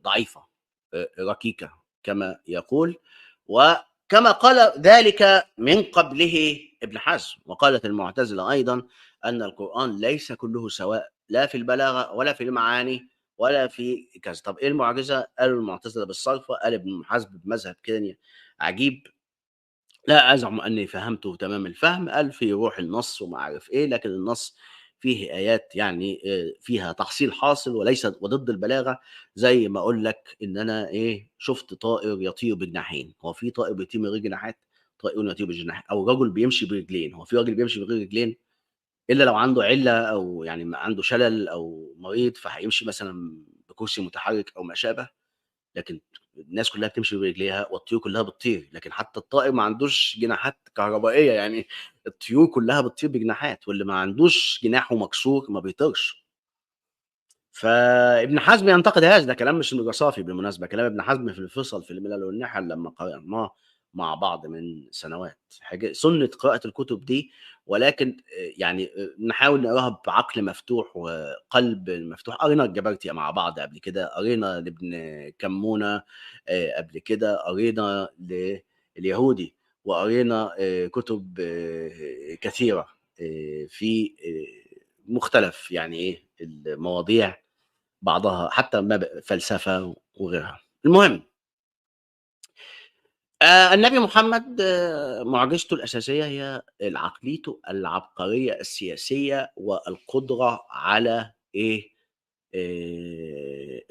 ضعيفة ركيكة كما يقول، وكما قال ذلك من قبله ابن حزم. وقالت المعتزلة أيضًا أن القرآن ليس كله سواء، لا في البلاغة ولا في المعاني ولا في كذا. طب إيه المعجزة؟ قالوا المعتزلة بالصرف، قال ابن حزم بمذهب كده عجيب، لا أزعم أني فهمته تمام الفهم. قال في روح النص وما أعرف إيه، لكن النص فيه آيات يعني فيها تحصيل حاصل وليس وضد البلاغة. زي ما أقول لك إن أنا شُفت طائر يطير بجناحين، هو في طائر بيطير من غير جناحات؟ طائر يطير بجناحين. أو رجل بيمشي برجلين، هو في راجل بيمشي من غير رجلين؟ إلا لو عنده عِلّة أو يعني عنده شلل أو مريض، فهيمشي مثلًا بكرسي متحرك أو ما شابه. لكن الناس كلّها بتمشي برجليها والطيور كلّها بتطير، لكن حتى الطائر ما عندوش جناحات كهربائية، يعني الطيور كلّها بتطير بجناحات، واللي ما عندوش جناحه مكسور ما بيطيرش. فابن حزم ينتقد هذا، ده كلام مش الرصافي بالمناسبة، كلام ابن حزم في الفصل في الملل والنحل لمّا قرأناه مع بعض من سنوات. سُنّة قراءة الكتب دي، ولكن يعني نحاول نقراها بعقل مفتوح وقلب مفتوح. قرينا الجبرتي مع بعض قبل كده، قرينا لابن كمونة قبل كده، قرينا لليهودي، وقرينا كتب كثيرة في مختلف يعني المواضيع، بعضها حتى فلسفة وغيرها. المهم، النبي محمد معجزته الأساسية هي عقليته العبقرية السياسية، والقدرة على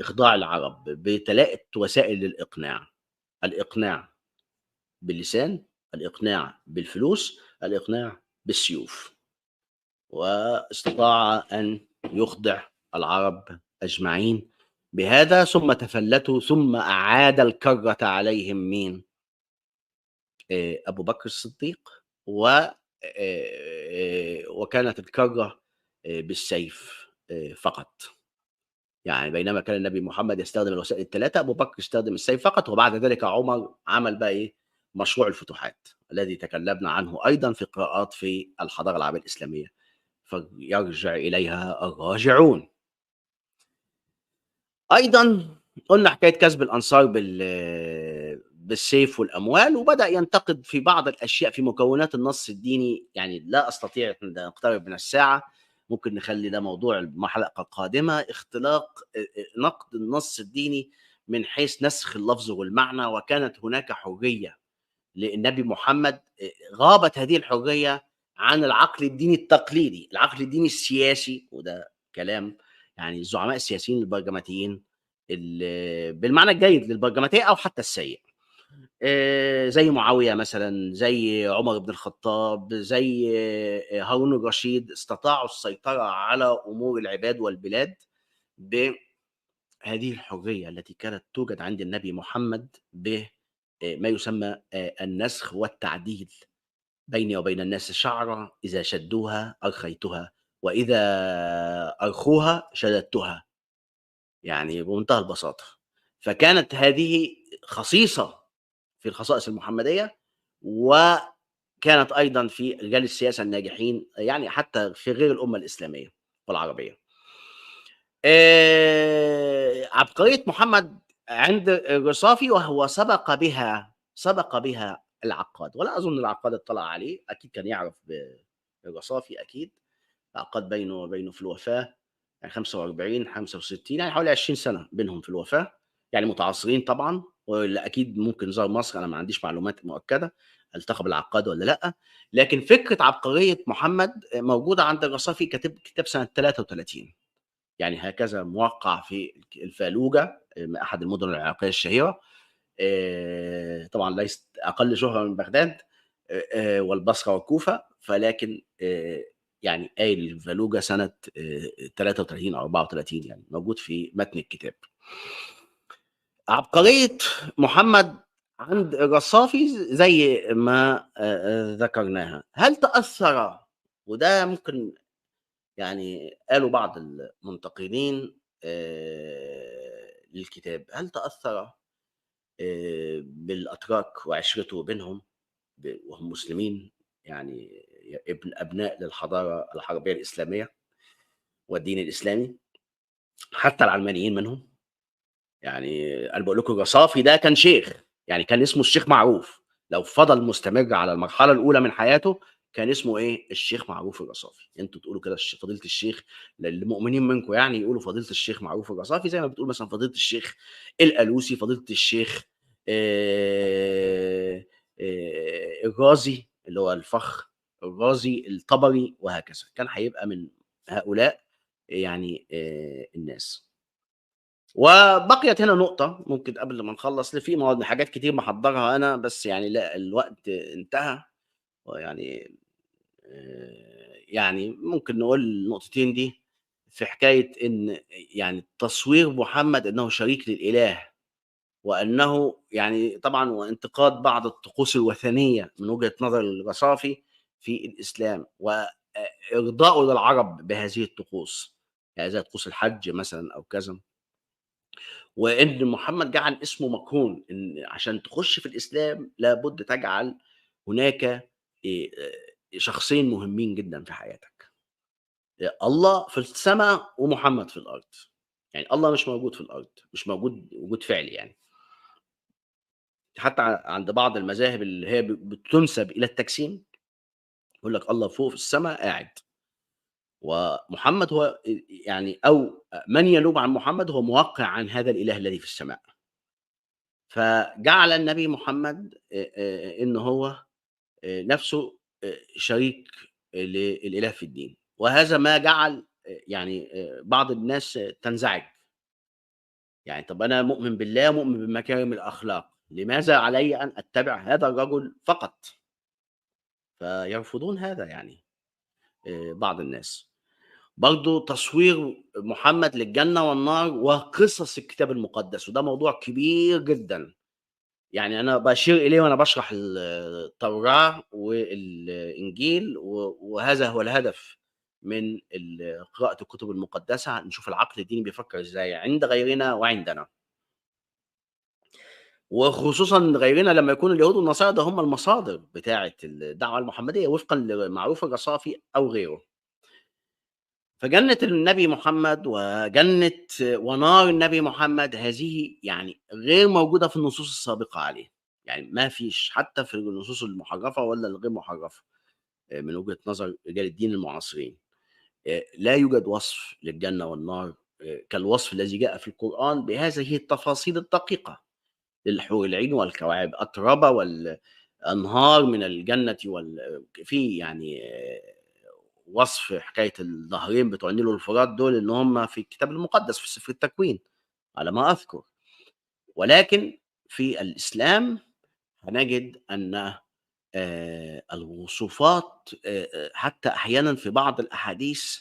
إخضاع العرب بتلاقة وسائل للإقناع. الإقناع باللسان، الإقناع بالفلوس، الإقناع بالسيوف. واستطاع أن يخضع العرب أجمعين بهذا، ثم تفلتوا، ثم أعاد الكرة عليهم مين؟ أبو بكر الصديق. وكانت الكرة بالسيف فقط. يعني بينما كان النبي محمد يستخدم الوسائل الثلاثة، أبو بكر استخدم السيف فقط. وبعد ذلك عمر عمل بقى مشروع الفتوحات الذي تكلمنا عنه أيضا في قراءات في الحضارة العربية الإسلامية، فيرجع إليها الراجعون. أيضًا قُلنا حكاية كسب الأنصار بالسيف والأموال، وبدأ ينتقد في بعض الأشياء في مكونات النص الديني. يعني لا أستطيع أن نقترب من الساعة، ممكن نخلّي ده موضوع الحلقة القادمة. اختلاق نقد النص الديني من حيث نسخ اللفظ والمعنى، وكانت هناك حرية للنبي محمد. غابت هذه الحرية عن العقل الديني التقليدي، العقل الديني السياسي، وده كلام يعني الزعماء السياسيين البرجماتيين بالمعنى الجيد للبرجماتية أو حتى السيء. زي معاوية مثلًا، زي عمر بن الخطاب، زي هارون الرشيد، استطاعوا السيطرة على أمور العباد والبلاد بهذه الحرية التي كانت توجد عند النبي محمد ما يسمى النسخ والتعديل. بيني وبين الناس شعرة، إذا شدوها أرخيتها، وإذا أرخوها شددتها. يعني بمنتهى البساطة. فكانت هذه خصيصة في الخصائص المحمدية، وكانت أيضًا في رجال السياسة الناجحين، يعني حتى في غير الأمة الإسلامية والعربية. عبقرية محمد عند الرصافي، وهو سبق بها العقاد، ولا أظن العقاد اطلع عليه، أكيد كان يعرف بالرصافي أكيد. العقاد بينه وبينه في الوفاة يعني 45 65 يعني حوالي 20 سنة بينهم في الوفاة، يعني متعاصرين طبعًا، واللي أكيد ممكن زار مصر أنا ما عنديش معلومات مؤكدة التقى بالعقاد والّا لأ، لكن فكرة عبقرية محمد موجودة عند الرصافي كاتب كتاب سنة 33. يعني هكذا موقّع في الفالوجة أحد المدن العراقية الشهيرة، طبعًا ليست أقل شهرة من بغداد والبصرة والكوفة، فلكن يعني قايل الفالوجة سنة 33 أو 34 يعني موجود في متن الكتاب. عبقرية محمد عند الرصافي زي ما ذكرناها. هل تأثّر وده ممكن يعني قالوا بعض المنتقدين للكتاب، هل تأثّر بالأتراك وعِشرته بينهم وهم مسلمين، يعني أبناء للحضارة العربية الإسلامية والدين الإسلامي، حتى العلمانيين منهم؟ يعني أنا باقول لكم الرصافي ده كان شيخ، يعني كان اسمه الشيخ معروف، لو فضل مستمر على المرحلة الأولى من حياته كان اسمه إيه، الشيخ معروف الرصافي، أنتم تقولوا كده فضيلة الشيخ للمؤمنين منكم يعني يقولوا فضيلة الشيخ معروف الرصافي، زي ما بتقول مثلًا فضيلة الشيخ الألوسي، فضيلة الشيخ الرازي اللي هو الفخر الرازي، الطبري وهكذا، كان هيبقى من هؤلاء يعني الناس. وبقيت هنا نقطة ممكن قبل ما نخلّص، في حاجات كتير محضّرها أنا، بس يعني لأ الوقت انتهى، ويعني يعني ممكن نقول النقطتين دي في حكاية إن يعني تصوير محمد أنه شريك للإله، وأنه يعني طبعًا وانتقاد بعض الطقوس الوثنية من وجهة نظر الرصافي في الإسلام، إرضاؤه للعرب بهذه الطقوس، يعني زي طقوس الحج مثلًا أو كذا. وإن محمد جعل اسمه مقرون، إن عشان تخش في الإسلام لابد تجعل هناك شخصين مهمين جدًا في حياتك، الله في السما ومحمد في الأرض، يعني الله مش موجود في الأرض، مش موجود وجود فعلي يعني، حتى عند بعض المذاهب اللي هي بتنسب إلى التجسيم، يقول لك الله فوق في السما قاعد، ومحمد هو يعني أو من ينوب عن محمد هو موقّع عن هذا الإله الذي في السماء. فجعل النبي محمد إن هو نَفْسه شريك للإله في الدين، وهذا ما جعل يعني بعض الناس تنزعج، يعني طَب أنا مؤمن بالله ومؤمن بمكارم الأخلاق، لماذا علي أن أتبع هذا الرجل فقط؟ فيرفضون هذا يعني بعض الناس. برضه تصوير محمد للجنة والنار وقصص الكتاب المقدس، وده موضوع كبير جدًا. يعني أنا باشير إليه وأنا باشرح التوراة والإنجيل، وهذا هو الهدف من قراءة الكتب المقدسة، نشوف العقل الديني بيفكر إزاي عند غيرنا وعندنا، وخصوصًا غيرنا لمّا يكون اليهود والنصارى ده هم المصادر بتاعة الدعوة المحمدية وفقًا لمعروف الرصافي أو غيره. فجنة النبي محمد وجنة ونار النبي محمد هذه يعني غير موجودة في النصوص السابقة عليه، يعني ما فيش حتى في النصوص المحرفة ولا الغير محرفة من وجهة نظر رجال الدين المعاصرين، لا يوجد وصف للجنة والنار كالوصف الذي جاء في القرآن بهذه التفاصيل الدقيقة للحور العين والكواعب أتربة والأنهار من الجنة في يعني وصف حكاية النهرين بتوع النيل والفرات دول إن هم في الكتاب المقدس في سفر التكوين على ما أذكر، ولكن في الإسلام هنجد أن الوصفات حتى أحيانًا في بعض الأحاديث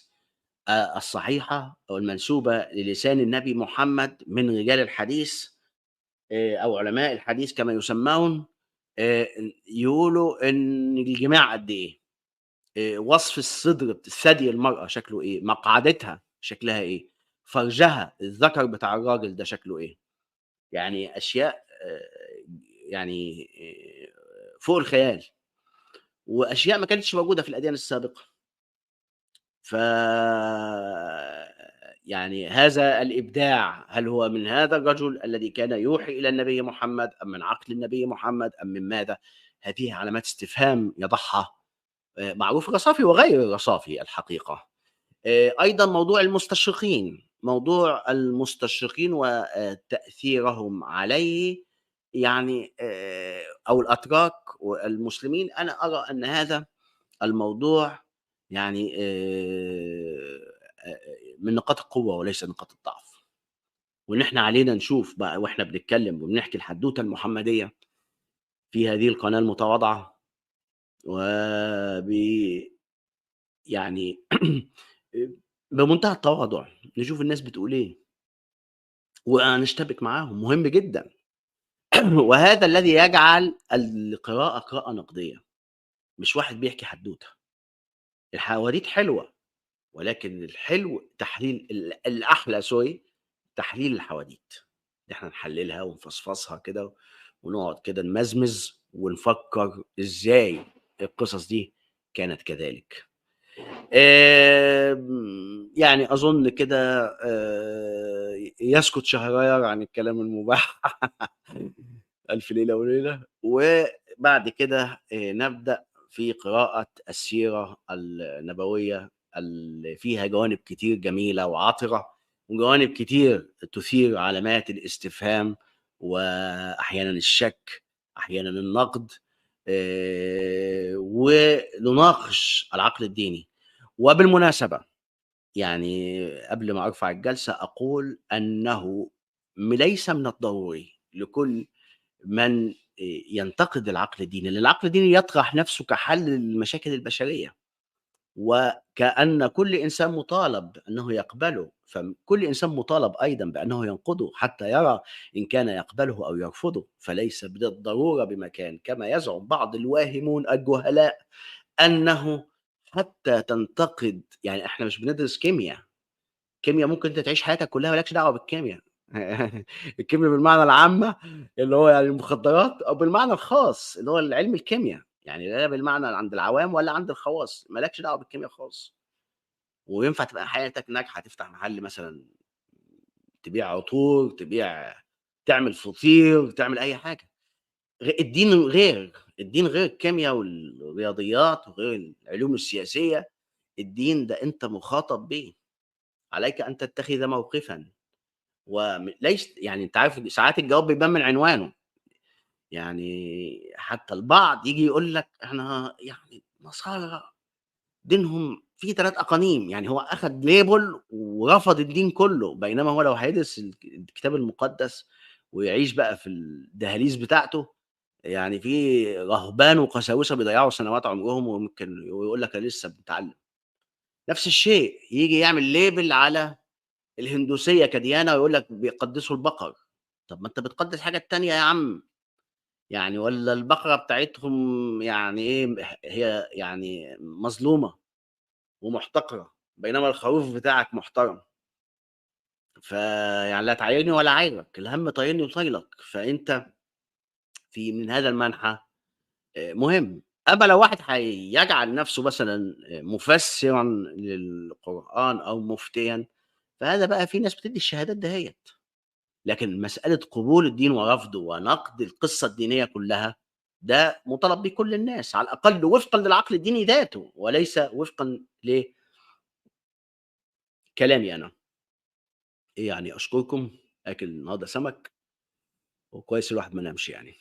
الصحيحة أو المنسوبة للسان النبي محمد من رجال الحديث أو علماء الحديث كما يسمون، يقولوا إن الجماع قد إيه. وصف الصدر ثدي المرأة شكله إيه، مقعدتها شكلها إيه، فرجها الذكر بتاع الراجل ده شكله إيه، يعني أشياء يعني فوق الخيال، وأشياء ما كانتش موجودة في الأديان السابقة. ف يعني هذا الإبداع هل هو من هذا الرجل الذي كان يوحي إلى النبي محمد أم من عقل النبي محمد أم من ماذا؟ هذه علامات استفهام يضعها معروف الرصافي وغير الرصافي الحقيقة. أيضًا موضوع المستشرقين، موضوع المستشرقين وتأثيرهم عليه، يعني أو الأتراك والمسلمين. أنا أرى أن هذا الموضوع يعني من نقاط القوة وليس نقاط الضعف، وإن إحنا علينا نشوف بقى وإحنا بنتكلم وبنحكي الحدوتة المحمدية في هذه القناة المتواضعة، وب يعني بمنتهى التواضع نشوف الناس بتقول إيه ونشتبك معاهم، مهم جدًا. وهذا الذي يجعل القراءة قراءة نقدية، مش واحد بيحكي حدوتة. الحواديت حلوة، ولكن الحلو تحليل الأحلى تحليل الحواديت، إن إحنا نحللها ونفصفصها كده، ونقعد كده نمزمز ونفكر إزاي القصص دي كانت كذلك. يعني أظن كده يسكت شهريار عن الكلام المباح. ألف ليلة وليلة. وبعد كده نبدأ في قراءة السيرة النبوية اللي فيها جوانب كتير جميلة وعطرة، وجوانب كتير تثير علامات الاستفهام، وأحيانًا الشك، أحيانًا النقد، ونناقش العقل الديني. وبالمناسبة يعني قبل ما أرفع الجلسة أقول أنه ليس من الضروري لكل من ينتقد العقل الديني، لأن العقل الديني يطرح نفسه كحل للمشاكل البشرية، وكأن كل إنسان مطالب أنه يقبله، فكل إنسان مطالب أيضًا بأنه ينقده حتى يرى إن كان يقبله أو يرفضه، فليس بالضرورة بمكان كما يزعم بعض الواهمون الجهلاء أنه حتى تنتقد. يعني إحنا مش بندرس كيميا ممكن أنت تعيش حياتك كلها ما لكش دعوة بالكيميا. الكيميا بالمعنى العامة اللي هو يعني المخدرات، أو بالمعنى الخاص اللي هو علم الكيميا، يعني لا بالمعنى عند العوام ولا عند الخواص، ما لكش دعوة بالكيميا خالص. وينفع تبقى حياتك ناجحة، تفتح محل مثلًا، تبيع عطور، تعمل فطير، تعمل أي حاجة. الدين غير الكيميا والرياضيات وغير العلوم السياسية. الدين ده أنت مخاطب بيه، عليك أن تتخذ موقفًا. ليس يعني أنت عارف ساعات الجواب بيبان من عنوانه. يعني حتى البعض ييجي يقول لك إحنا يعني نصارى دينهم فيه 3 أقانيم، يعني هو أخد label ورفض الدين كله، بينما هو لو هيدرس الكتاب المقدس ويعيش بقى في الدهاليز بتاعته، يعني في رهبان وقساوسة بيضيّعوا سنوات عمرهم وممكن ويقول لك أنا لسه باتعلم. نفس الشيء ييجي يعمل label على الهندوسية كديانة ويقول لك بيقدّسوا البقر. طب ما أنت بتقدّس حاجات تانية يا عم، يعني والّا البقرة بتاعتهم يعني إيه، هي يعني مظلومة ومحتقرة، بينما الخروف بتاعك محترم. فيعني لا تعايرني ولا أعايرك، الهَم طايرني وطايلك. فأنت من هذا المنحى مهم. أما لو واحد هيجعل نَفْسه مثلًا مفسِّرًا للقرآن أو مفتيًا، فهذا بقى في ناس بتدّي الشهادات دهيّة. لكن مسألة قبول الدين ورفضه ونقد القصة الدينية كلها، ده مطالب بيه كل الناس، على الأقل وفقًا للعقل الديني ذاته، وليس وفقًا لكلامي أنا. يعني أشكركم، آكل النهارده سمك، وكويس الواحد ما نامش يعني.